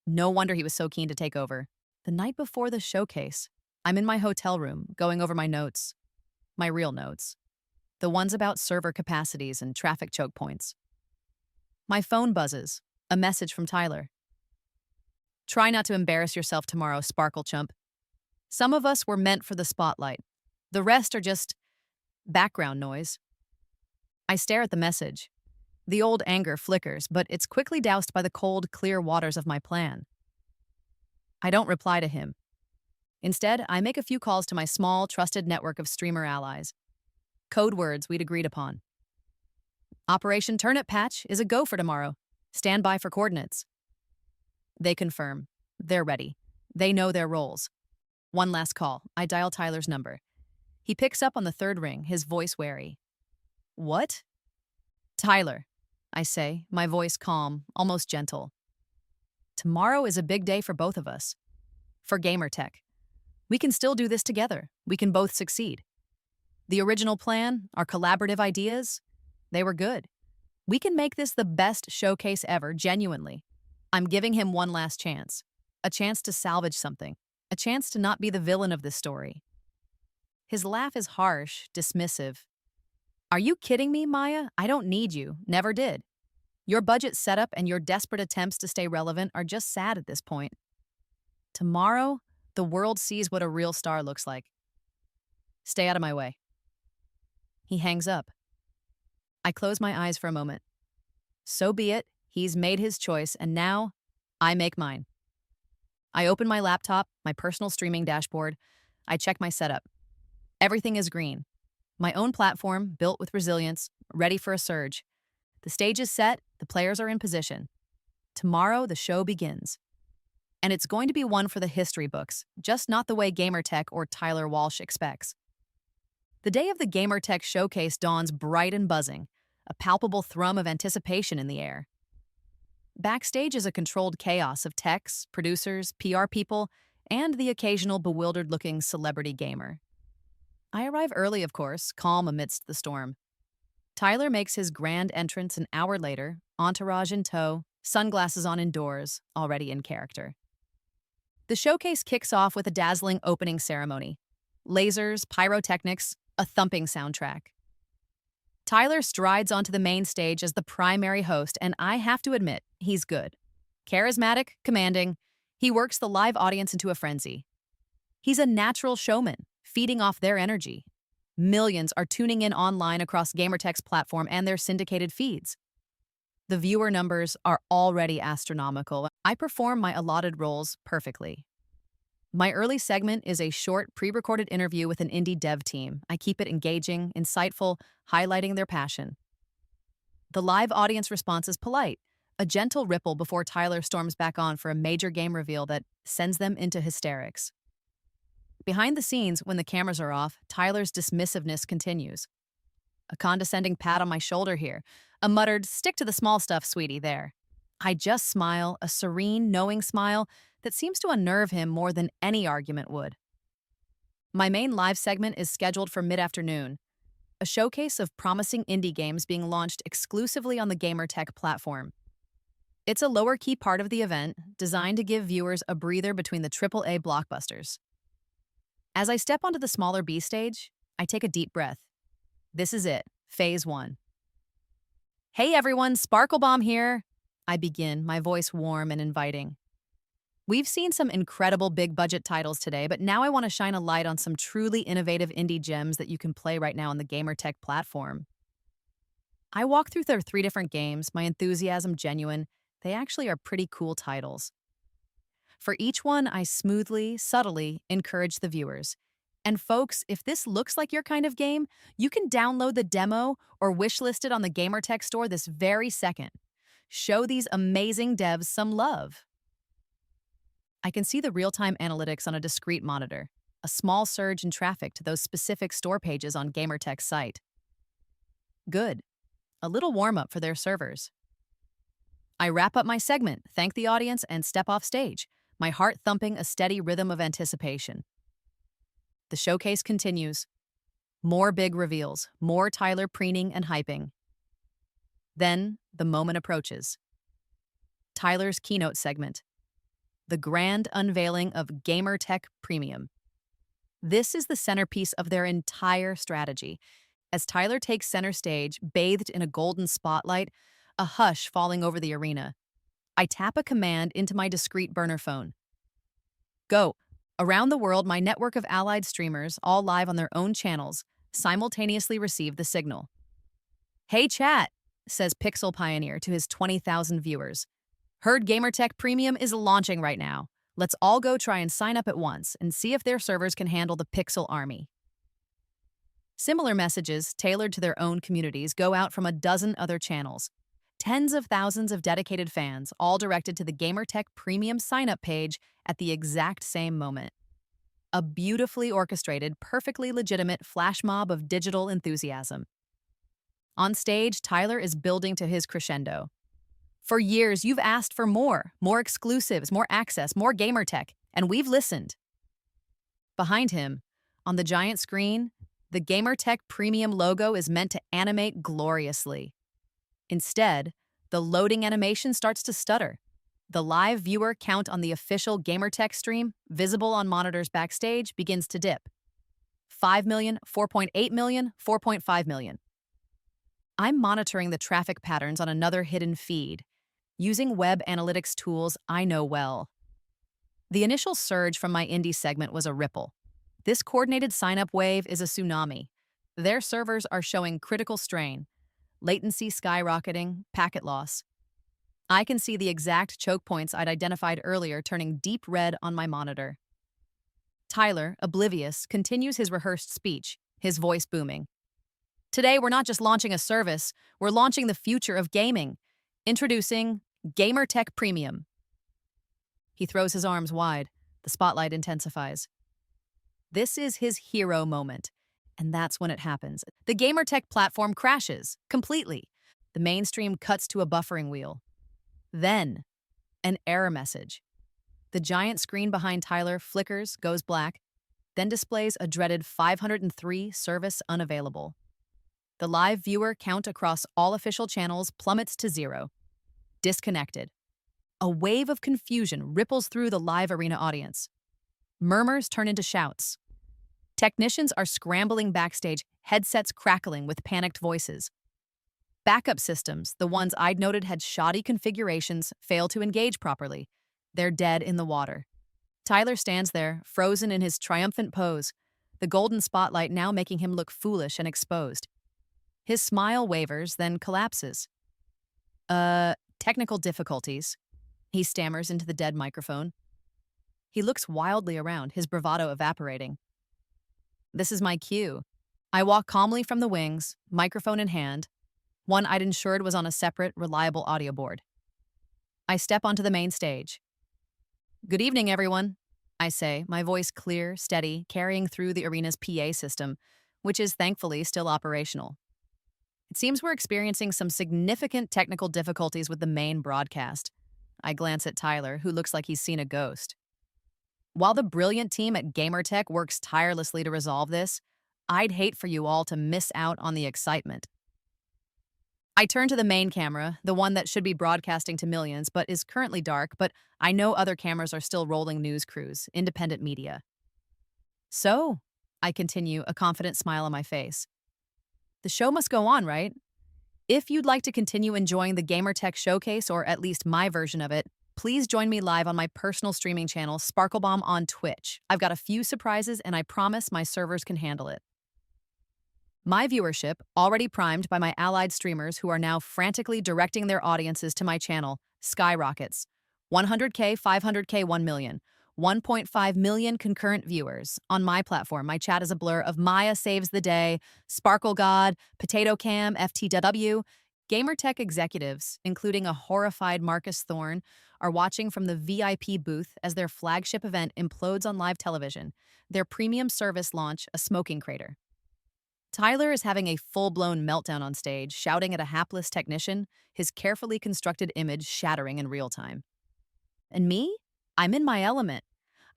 No wonder he was so keen to take over. The night before the showcase, I'm in my hotel room, going over my notes. My real notes. The ones about server capacities and traffic choke points. My phone buzzes. A message from Tyler. Try not to embarrass yourself tomorrow, Sparkle Chump. Some of us were meant for the spotlight. The rest are just background noise. I stare at the message. The old anger flickers, but it's quickly doused by the cold, clear waters of my plan. I don't reply to him. Instead, I make a few calls to my small, trusted network of streamer allies. Code words we'd agreed upon. Operation Turnip Patch is a go for tomorrow. Stand by for coordinates. They confirm. They're ready. They know their roles. One last call. I dial Tyler's number. He picks up on the third ring, his voice wary. What? Tyler, I say, my voice calm, almost gentle. Tomorrow is a big day for both of us. For Gamertech. We can still do this together. We can both succeed. The original plan, our collaborative ideas, they were good. We can make this the best showcase ever, genuinely. I'm giving him one last chance. A chance to salvage something. A chance to not be the villain of this story. His laugh is harsh, dismissive. Are you kidding me, Maya? I don't need you. Never did. Your budget setup and your desperate attempts to stay relevant are just sad at this point. Tomorrow, the world sees what a real star looks like. Stay out of my way. He hangs up. I close my eyes for a moment. So be it. He's made his choice, and now I make mine. I open my laptop, my personal streaming dashboard. I check my setup. Everything is green. My own platform, built with resilience, ready for a surge. The stage is set, the players are in position. Tomorrow, the show begins. And it's going to be one for the history books, just not the way Gamertech or Tyler Walsh expects. The day of the Gamertech showcase dawns bright and buzzing, a palpable thrum of anticipation in the air. Backstage is a controlled chaos of techs, producers, PR people, and the occasional bewildered-looking celebrity gamer. I arrive early, of course, calm amidst the storm. Tyler makes his grand entrance an hour later, entourage in tow, sunglasses on indoors, already in character. The showcase kicks off with a dazzling opening ceremony. Lasers, pyrotechnics, a thumping soundtrack. Tyler strides onto the main stage as the primary host, and I have to admit, he's good. Charismatic, commanding, he works the live audience into a frenzy. He's a natural showman, feeding off their energy. Millions are tuning in online across Gamertech's platform and their syndicated feeds. The viewer numbers are already astronomical. I perform my allotted roles perfectly. My early segment is a short, pre-recorded interview with an indie dev team. I keep it engaging, insightful, highlighting their passion. The live audience response is polite, a gentle ripple before Tyler storms back on for a major game reveal that sends them into hysterics. Behind the scenes, when the cameras are off, Tyler's dismissiveness continues. A condescending pat on my shoulder here, a muttered, "Stick to the small stuff, sweetie," there. I just smile, a serene, knowing smile that seems to unnerve him more than any argument would. My main live segment is scheduled for mid-afternoon, a showcase of promising indie games being launched exclusively on the Gamertech platform. It's a lower-key part of the event, designed to give viewers a breather between the AAA blockbusters. As I step onto the smaller B stage, I take a deep breath. This is it, Phase 1. "Hey everyone, Sparklebomb here," I begin, my voice warm and inviting. We've seen some incredible big-budget titles today, but now I want to shine a light on some truly innovative indie gems that you can play right now on the Gamertech platform. I walk through their 3 different games, my enthusiasm genuine. They actually are pretty cool titles. For each one, I smoothly, subtly encourage the viewers. And folks, if this looks like your kind of game, you can download the demo or wishlist it on the Gamertech store this very second. Show these amazing devs some love. I can see the real-time analytics on a discrete monitor, a small surge in traffic to those specific store pages on Gamertech's site. Good. A little warm-up for their servers. I wrap up my segment, thank the audience, and step off stage, my heart thumping a steady rhythm of anticipation. The showcase continues. More big reveals, more Tyler preening and hyping. Then, the moment approaches. Tyler's keynote segment. The grand unveiling of Gamertech Premium. This is the centerpiece of their entire strategy. As Tyler takes center stage, bathed in a golden spotlight, a hush falling over the arena, I tap a command into my discreet burner phone. Go. Around the world, my network of allied streamers, all live on their own channels, simultaneously receive the signal. "Hey chat," says Pixel Pioneer to his 20,000 viewers. "Heard Gamertech Premium is launching right now. Let's all go try and sign up at once and see if their servers can handle the Pixel army." Similar messages, tailored to their own communities, go out from a dozen other channels. Tens of thousands of dedicated fans, all directed to the Gamertech Premium sign-up page at the exact same moment. A beautifully orchestrated, perfectly legitimate flash mob of digital enthusiasm. On stage, Tyler is building to his crescendo. "For years, you've asked for more exclusives, more access, more Gamertech, and we've listened." Behind him, on the giant screen, the Gamertech Premium logo is meant to animate gloriously. Instead, the loading animation starts to stutter. The live viewer count on the official Gamertech stream, visible on monitors backstage, begins to dip. 5 million, 4.8 million, 4.5 million. I'm monitoring the traffic patterns on another hidden feed, using web analytics tools I know well. The initial surge from my indie segment was a ripple. This coordinated sign-up wave is a tsunami. Their servers are showing critical strain, latency skyrocketing, packet loss. I can see the exact choke points I'd identified earlier turning deep red on my monitor. Tyler, oblivious, continues his rehearsed speech, his voice booming. Today, we're not just launching a service, we're launching the future of gaming. Introducing GamerTech Premium. He throws his arms wide. The spotlight intensifies. This is his hero moment. And that's when it happens. The GamerTech platform crashes, completely. The mainstream cuts to a buffering wheel. Then, an error message. The giant screen behind Tyler flickers, goes black, then displays a dreaded 503 service unavailable. The live viewer count across all official channels plummets to 0. Disconnected. A wave of confusion ripples through the live arena audience. Murmurs turn into shouts. Technicians are scrambling backstage, headsets crackling with panicked voices. Backup systems, the ones I'd noted had shoddy configurations, fail to engage properly. They're dead in the water. Tyler stands there, frozen in his triumphant pose, the golden spotlight now making him look foolish and exposed. His smile wavers, then collapses. Technical difficulties. He stammers into the dead microphone. He looks wildly around, his bravado evaporating. This is my cue. I walk calmly from the wings, microphone in hand. One I'd ensured was on a separate, reliable audio board. I step onto the main stage. Good evening, everyone, I say, my voice clear, steady, carrying through the arena's PA system, which is thankfully still operational. It seems we're experiencing some significant technical difficulties with the main broadcast. I glance at Tyler, who looks like he's seen a ghost. While the brilliant team at GamerTech works tirelessly to resolve this, I'd hate for you all to miss out on the excitement. I turn to the main camera, the one that should be broadcasting to millions, but is currently dark, but I know other cameras are still rolling news crews, independent media. So, I continue, a confident smile on my face. The show must go on, right? If you'd like to continue enjoying the GamerTech showcase, or at least my version of it, please join me live on my personal streaming channel, Sparklebomb on Twitch. I've got a few surprises, and I promise my servers can handle it. My viewership, already primed by my allied streamers who are now frantically directing their audiences to my channel, skyrockets. 100K, 500K, 1 million. 1.5 million concurrent viewers. On my platform, my chat is a blur of Maya Saves the Day, Sparkle God, Potato Cam, FTW. GamerTech executives, including a horrified Marcus Thorne, are watching from the VIP booth as their flagship event implodes on live television, their premium service launch a smoking crater. Tyler is having a full-blown meltdown on stage, shouting at a hapless technician, his carefully constructed image shattering in real time. And me? I'm in my element.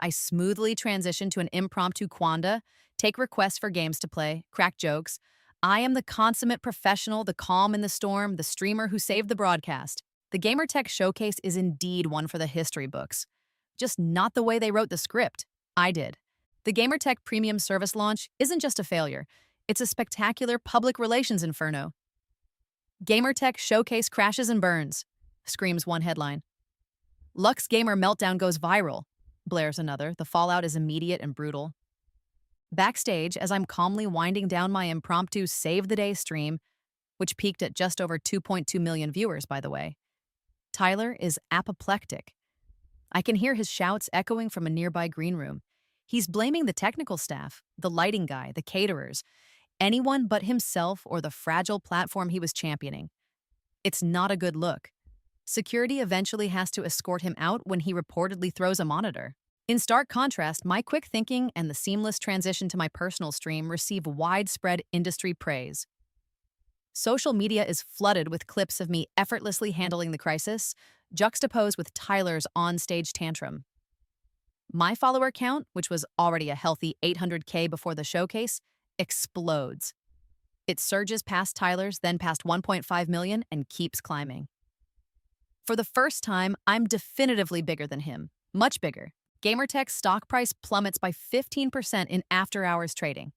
I smoothly transition to an impromptu quanda, take requests for games to play, crack jokes. I am the consummate professional, the calm in the storm, the streamer who saved the broadcast. The GamerTech showcase is indeed one for the history books. Just not the way they wrote the script. I did. The GamerTech Premium service launch isn't just a failure. It's a spectacular public relations inferno. GamerTech showcase crashes and burns, screams one headline. Lux Gamer meltdown goes viral, blares another. The fallout is immediate and brutal. Backstage, as I'm calmly winding down my impromptu Save the Day stream, which peaked at just over 2.2 million viewers, by the way, Tyler is apoplectic. I can hear his shouts echoing from a nearby green room. He's blaming the technical staff, the lighting guy, the caterers, anyone but himself or the fragile platform he was championing. It's not a good look. Security eventually has to escort him out when he reportedly throws a monitor. In stark contrast, my quick thinking and the seamless transition to my personal stream receive widespread industry praise. Social media is flooded with clips of me effortlessly handling the crisis, juxtaposed with Tyler's on-stage tantrum. My follower count, which was already a healthy 800K before the showcase, explodes. It surges past Tyler's, then past 1.5 million, and keeps climbing. For the first time, I'm definitively bigger than him. Much bigger. GamerTech's stock price plummets by 15% in after-hours trading.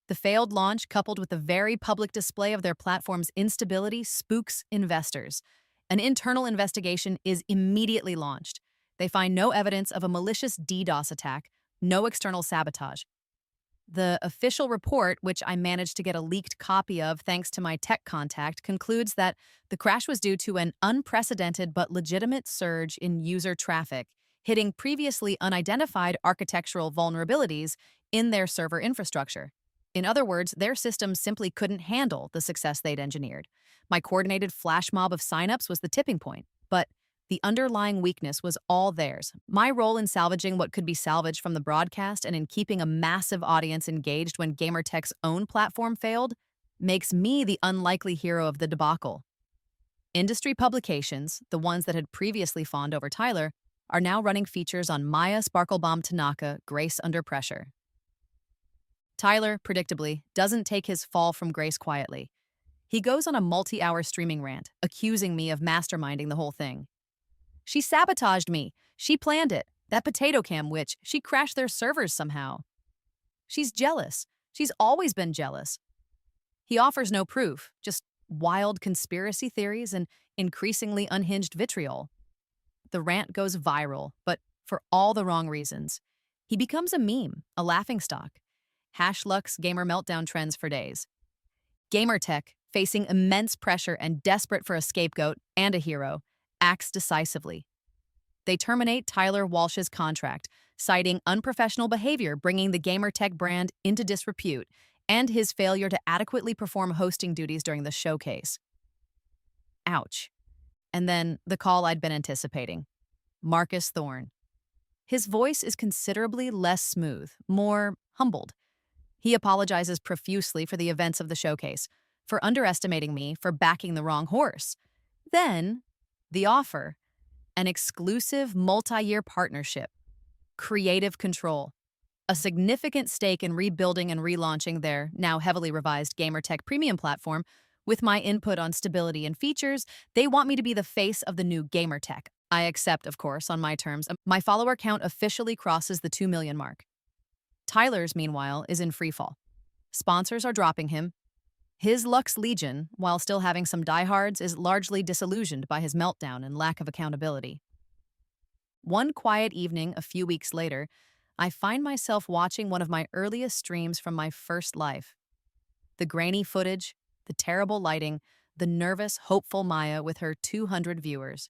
The failed launch, coupled with the very public display of their platform's instability, spooks investors. An internal investigation is immediately launched. They find no evidence of a malicious DDoS attack, no external sabotage. The official report, which I managed to get a leaked copy of thanks to my tech contact, concludes that the crash was due to an unprecedented but legitimate surge in user traffic, hitting previously unidentified architectural vulnerabilities in their server infrastructure. In other words, their systems simply couldn't handle the success they'd engineered. My coordinated flash mob of signups was the tipping point, but the underlying weakness was all theirs. My role in salvaging what could be salvaged from the broadcast and in keeping a massive audience engaged when Gamertech's own platform failed makes me the unlikely hero of the debacle. Industry publications, the ones that had previously fawned over Tyler, are now running features on Maya Sparklebomb Tanaka, Grace Under Pressure. Tyler, predictably, doesn't take his fall from grace quietly. He goes on a multi-hour streaming rant, accusing me of masterminding the whole thing. She sabotaged me. She planned it. That potato cam witch, she crashed their servers somehow. She's jealous. She's always been jealous. He offers no proof, just wild conspiracy theories and increasingly unhinged vitriol. The rant goes viral, but for all the wrong reasons. He becomes a meme, a laughingstock. Hashlux gamer meltdown trends for days. Gamertech, facing immense pressure and desperate for a scapegoat and a hero, acts decisively. They terminate Tyler Walsh's contract, citing unprofessional behavior bringing the Gamertech brand into disrepute and his failure to adequately perform hosting duties during the showcase. Ouch. And then the call I'd been anticipating. Marcus Thorne. His voice is considerably less smooth, more humbled. He apologizes profusely for the events of the showcase, for underestimating me, for backing the wrong horse. Then, the offer. An exclusive multi-year partnership. Creative control. A significant stake in rebuilding and relaunching their, now heavily revised Gamertech premium platform. With my input on stability and features, they want me to be the face of the new Gamertech. I accept, of course, on my terms. My follower count officially crosses the 2 million mark. Tyler's, meanwhile, is in freefall. Sponsors are dropping him. His Lux Legion, while still having some diehards, is largely disillusioned by his meltdown and lack of accountability. One quiet evening a few weeks later, I find myself watching one of my earliest streams from my first life. The grainy footage, the terrible lighting, the nervous, hopeful Maya with her 200 viewers.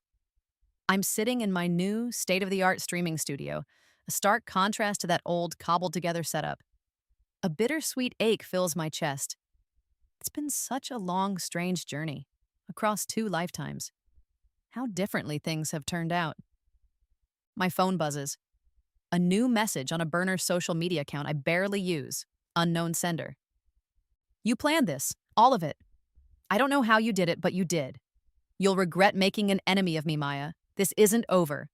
I'm sitting in my new, state-of-the-art streaming studio, a stark contrast to that old, cobbled-together setup. A bittersweet ache fills my chest. It's been such a long, strange journey, across 2 lifetimes. How differently things have turned out. My phone buzzes. A new message on a burner social media account I barely use. Unknown sender. You planned this, all of it. I don't know how you did it, but you did. You'll regret making an enemy of me, Maya. This isn't over.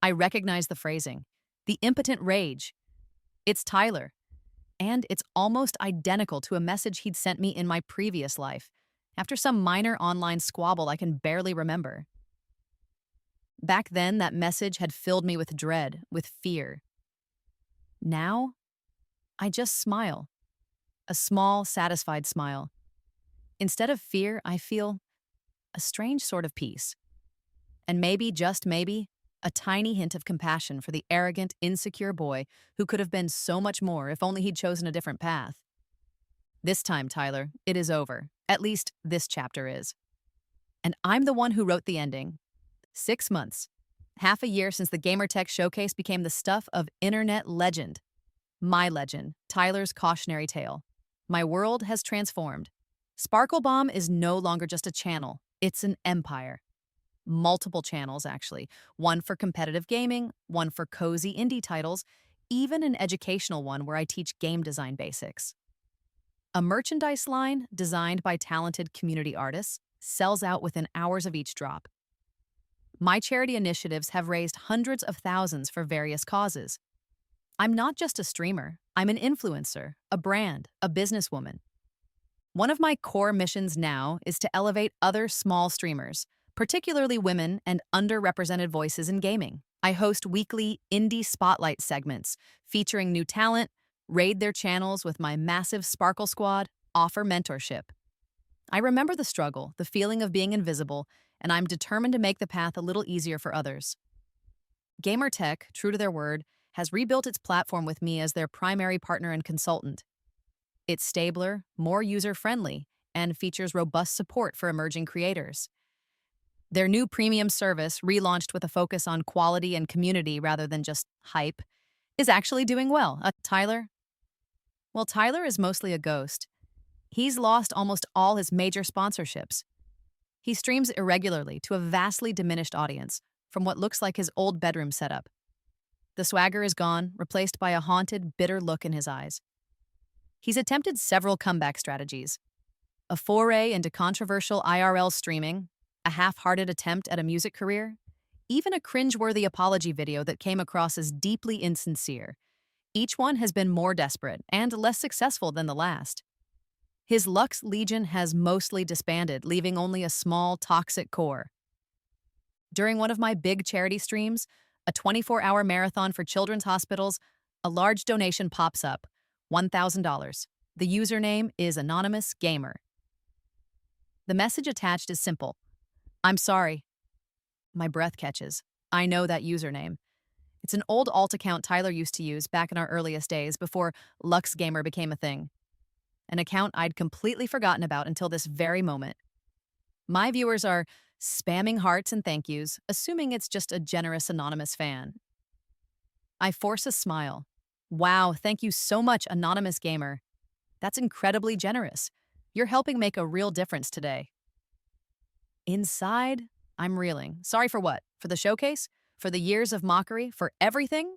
I recognize the phrasing. The impotent rage. It's Tyler. And it's almost identical to a message he'd sent me in my previous life, after some minor online squabble I can barely remember. Back then, that message had filled me with dread, with fear. Now, I just smile. A small, satisfied smile. Instead of fear, I feel a strange sort of peace. And maybe, just maybe, a tiny hint of compassion for the arrogant, insecure boy who could have been so much more if only he'd chosen a different path. This time, Tyler, it is over. At least this chapter is. And I'm the one who wrote the ending. 6 months. Half a year since the Gamertech showcase became the stuff of internet legend. My legend, Tyler's cautionary tale. My world has transformed. Sparklebomb is no longer just a channel. It's an empire. Multiple channels, actually. One for competitive gaming, one for cozy indie titles, even an educational one where I teach game design basics. A merchandise line designed by talented community artists sells out within hours of each drop. My charity initiatives have raised hundreds of thousands for various causes. I'm not just a streamer. I'm an influencer, a brand, a businesswoman. One of my core missions now is to elevate other small streamers, particularly women and underrepresented voices in gaming. I host weekly indie spotlight segments featuring new talent, raid their channels with my massive Sparkle Squad, offer mentorship. I remember the struggle, the feeling of being invisible, and I'm determined to make the path a little easier for others. Gamertech, true to their word, has rebuilt its platform with me as their primary partner and consultant. It's stabler, more user-friendly, and features robust support for emerging creators. Their new premium service, relaunched with a focus on quality and community rather than just hype, is actually doing well. Tyler? Well, Tyler is mostly a ghost. He's lost almost all his major sponsorships. He streams irregularly to a vastly diminished audience from what looks like his old bedroom setup. The swagger is gone, replaced by a haunted, bitter look in his eyes. He's attempted several comeback strategies: a foray into controversial IRL streaming, a half-hearted attempt at a music career, even a cringeworthy apology video that came across as deeply insincere. Each one has been more desperate and less successful than the last. His Lux Legion has mostly disbanded, leaving only a small, toxic core. During one of my big charity streams, a 24-hour marathon for children's hospitals, a large donation pops up: $1,000. The username is Anonymous Gamer. The message attached is simple: "I'm sorry." My breath catches. I know that username. It's an old alt account Tyler used to use back in our earliest days before Lux Gamer became a thing. An account I'd completely forgotten about until this very moment. My viewers are spamming hearts and thank yous, assuming it's just a generous anonymous fan. I force a smile. Wow, thank you so much, Anonymous Gamer. That's incredibly generous. You're helping make a real difference today. Inside, I'm reeling. Sorry for what? For the showcase? For the years of mockery? For everything?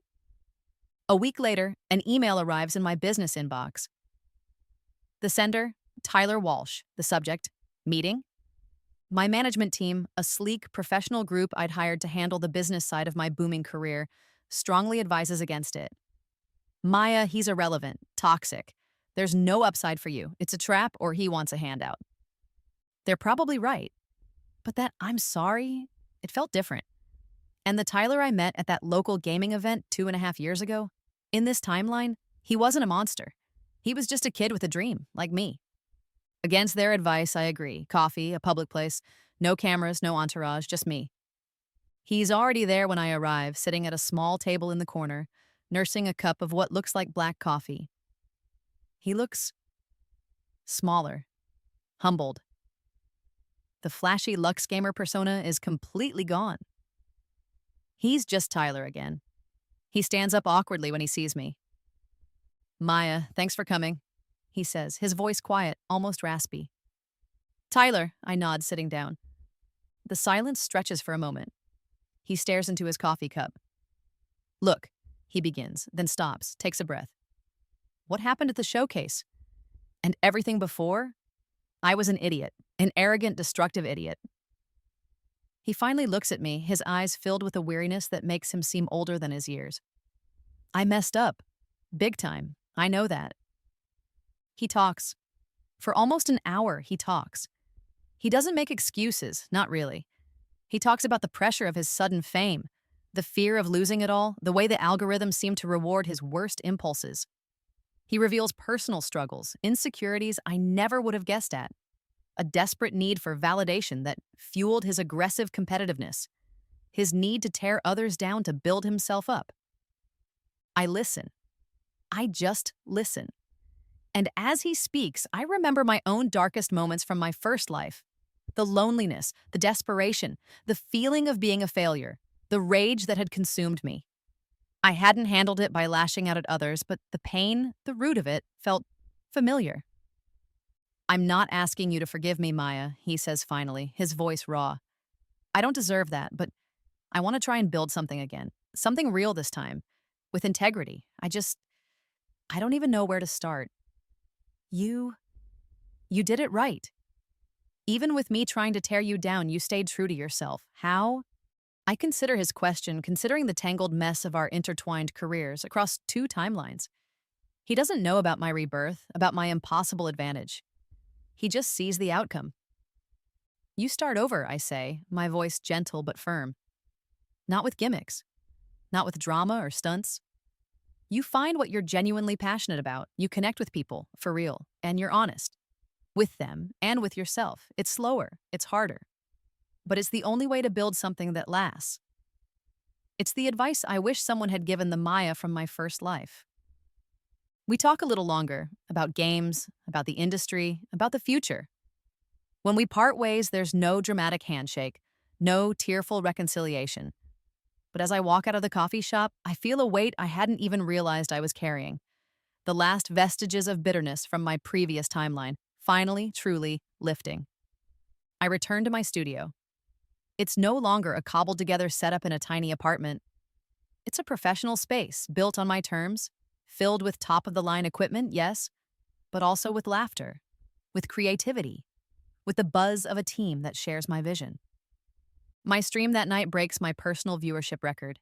A week later, an email arrives in my business inbox. The sender, Tyler Walsh. The subject, meeting. My management team, a sleek, professional group I'd hired to handle the business side of my booming career, strongly advises against it. Maya, he's irrelevant, toxic. There's no upside for you. It's a trap, or he wants a handout. They're probably right. But that "I'm sorry," it felt different. And the Tyler I met at that local gaming event 2.5 years ago, in this timeline, he wasn't a monster. He was just a kid with a dream, like me. Against their advice, I agree. Coffee, a public place, no cameras, no entourage, just me. He's already there when I arrive, sitting at a small table in the corner, nursing a cup of what looks like black coffee. He looks smaller, humbled. The flashy Lux Gamer persona is completely gone. He's just Tyler again. He stands up awkwardly when he sees me. "Maya, thanks for coming," he says, his voice quiet, almost raspy. "Tyler," I nod, sitting down. The silence stretches for a moment. He stares into his coffee cup. "Look," he begins, then stops, takes a breath. "What happened at the showcase? And everything before? I was an idiot, an arrogant, destructive idiot." He finally looks at me, his eyes filled with a weariness that makes him seem older than his years. "I messed up. Big time. I know that." He talks. For almost an hour, he talks. He doesn't make excuses, not really. He talks about the pressure of his sudden fame, the fear of losing it all, the way the algorithms seem to reward his worst impulses. He reveals personal struggles, insecurities I never would have guessed at, a desperate need for validation that fueled his aggressive competitiveness, his need to tear others down to build himself up. I listen. I just listen. And as he speaks, I remember my own darkest moments from my first life. The loneliness, the desperation, the feeling of being a failure, the rage that had consumed me. I hadn't handled it by lashing out at others, but the pain, the root of it, felt familiar. "I'm not asking you to forgive me, Maya," he says finally, his voice raw. "I don't deserve that, but I want to try and build something again. Something real this time, with integrity. I don't even know where to start. You did it right. Even with me trying to tear you down, you stayed true to yourself. How?" I consider his question, considering the tangled mess of our intertwined careers across 2 timelines. He doesn't know about my rebirth, about my impossible advantage. He just sees the outcome. "You start over," I say, my voice gentle but firm. "Not with gimmicks. Not with drama or stunts. You find what you're genuinely passionate about. You connect with people, for real, and you're honest. With them and with yourself. It's slower, it's harder. But it's the only way to build something that lasts. It's the advice I wish someone had given the Maya from my first life." We talk a little longer about games, about the industry, about the future. When we part ways, there's no dramatic handshake, No tearful reconciliation. But as I walk out of the coffee shop, I feel a weight I hadn't even realized I was carrying. The last vestiges of bitterness from my previous timeline, finally, truly lifting. I return to my studio. It's no longer a cobbled together setup in a tiny apartment. It's a professional space built on my terms, filled with top of the line equipment, yes, but also with laughter, with creativity, with the buzz of a team that shares my vision. My stream that night breaks my personal viewership record,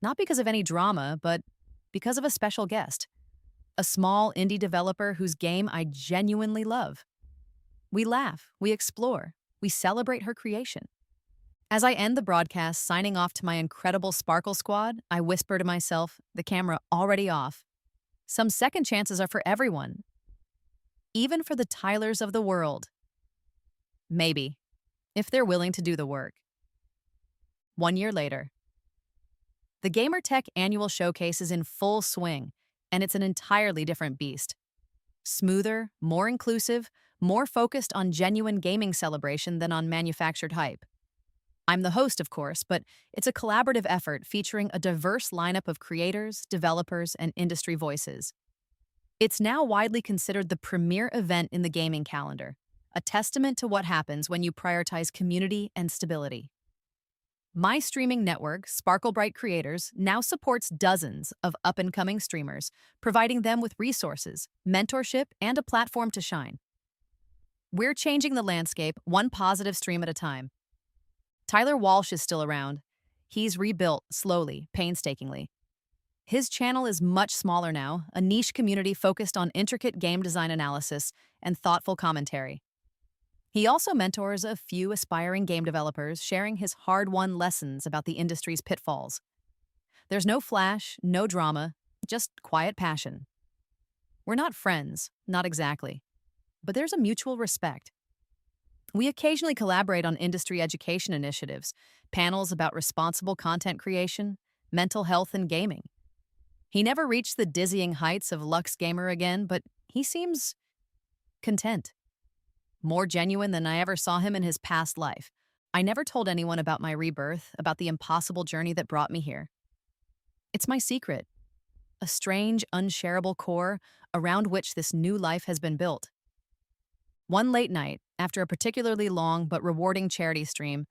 not because of any drama, but because of a special guest, a small indie developer whose game I genuinely love. We laugh, we explore, we celebrate her creation. As I end the broadcast, signing off to my incredible Sparkle Squad, I whisper to myself, the camera already off. Some second chances are for everyone, even for the Tylers of the world. Maybe, if they're willing to do the work. 1 year later. The GamerTech annual showcase is in full swing, and it's an entirely different beast. Smoother, more inclusive, more focused on genuine gaming celebration than on manufactured hype. I'm the host, of course, but it's a collaborative effort featuring a diverse lineup of creators, developers, and industry voices. It's now widely considered the premier event in the gaming calendar, a testament to what happens when you prioritize community and stability. My streaming network, Sparklebright Creators, now supports dozens of up-and-coming streamers, providing them with resources, mentorship, and a platform to shine. We're changing the landscape one positive stream at a time. Tyler Walsh is still around. He's rebuilt slowly, painstakingly. His channel is much smaller now, a niche community focused on intricate game design analysis and thoughtful commentary. He also mentors a few aspiring game developers, sharing his hard-won lessons about the industry's pitfalls. There's no flash, no drama, just quiet passion. We're not friends, not exactly, but there's a mutual respect. We occasionally collaborate on industry education initiatives, panels about responsible content creation, mental health, and gaming. He never reached the dizzying heights of Lux Gamer again, but he seems content. More genuine than I ever saw him in his past life. I never told anyone about my rebirth, about the impossible journey that brought me here. It's my secret, a strange, unshareable core around which this new life has been built. One late night, after a particularly long but rewarding charity stream,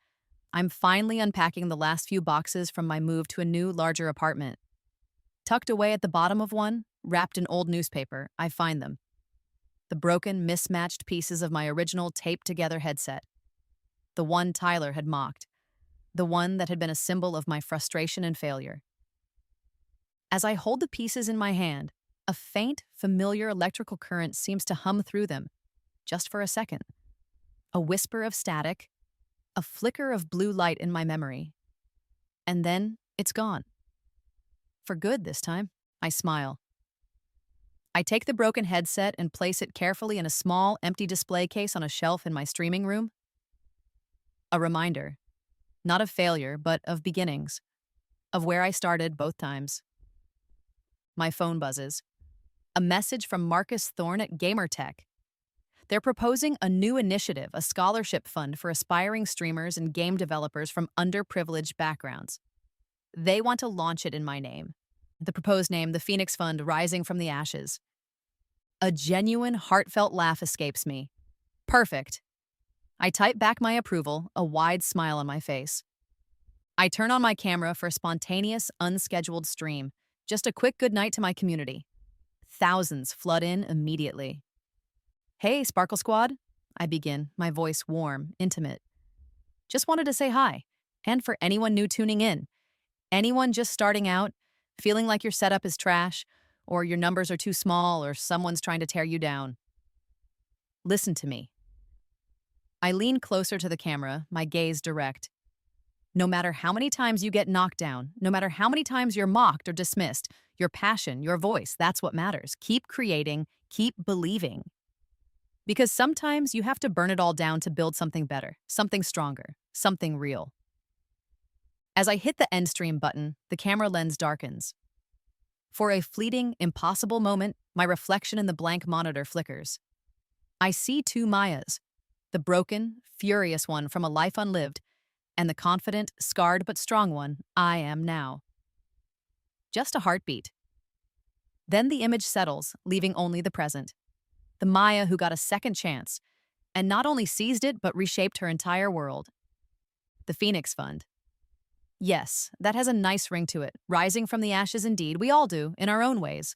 I'm finally unpacking the last few boxes from my move to a new, larger apartment. Tucked away at the bottom of one, wrapped in old newspaper, I find them. The broken, mismatched pieces of my original taped-together headset. The one Tyler had mocked. The one that had been a symbol of my frustration and failure. As I hold the pieces in my hand, a faint, familiar electrical current seems to hum through them, just for a second. A whisper of static, a flicker of blue light in my memory. And then it's gone. For good this time, I smile. I take the broken headset and place it carefully in a small, empty display case on a shelf in my streaming room. A reminder, not of failure, but of beginnings, of where I started both times. My phone buzzes. A message from Marcus Thorne at GamerTech. They're proposing a new initiative, a scholarship fund for aspiring streamers and game developers from underprivileged backgrounds. They want to launch it in my name. The proposed name, the Phoenix Fund Rising from the Ashes. A genuine, heartfelt laugh escapes me. Perfect. I type back my approval, a wide smile on my face. I turn on my camera for a spontaneous, unscheduled stream. Just a quick goodnight to my community. Thousands flood in immediately. Hey, Sparkle Squad, I begin, my voice warm, intimate. Just wanted to say hi, and for anyone new tuning in, anyone just starting out, feeling like your setup is trash, or your numbers are too small, or someone's trying to tear you down. Listen to me. I lean closer to the camera, my gaze direct. No matter how many times you get knocked down, no matter how many times you're mocked or dismissed, your passion, your voice, that's what matters. Keep creating, keep believing. Because sometimes you have to burn it all down to build something better, something stronger, something real. As I hit the end stream button, the camera lens darkens. For a fleeting, impossible moment, my reflection in the blank monitor flickers. I see two Mayas, the broken, furious one from a life unlived, and the confident, scarred but strong one I am now. Just a heartbeat. Then the image settles, leaving only the present. The Maya who got a second chance, and not only seized it but reshaped her entire world. The Phoenix Fund. Yes, that has a nice ring to it. Rising from the ashes indeed, we all do, in our own ways.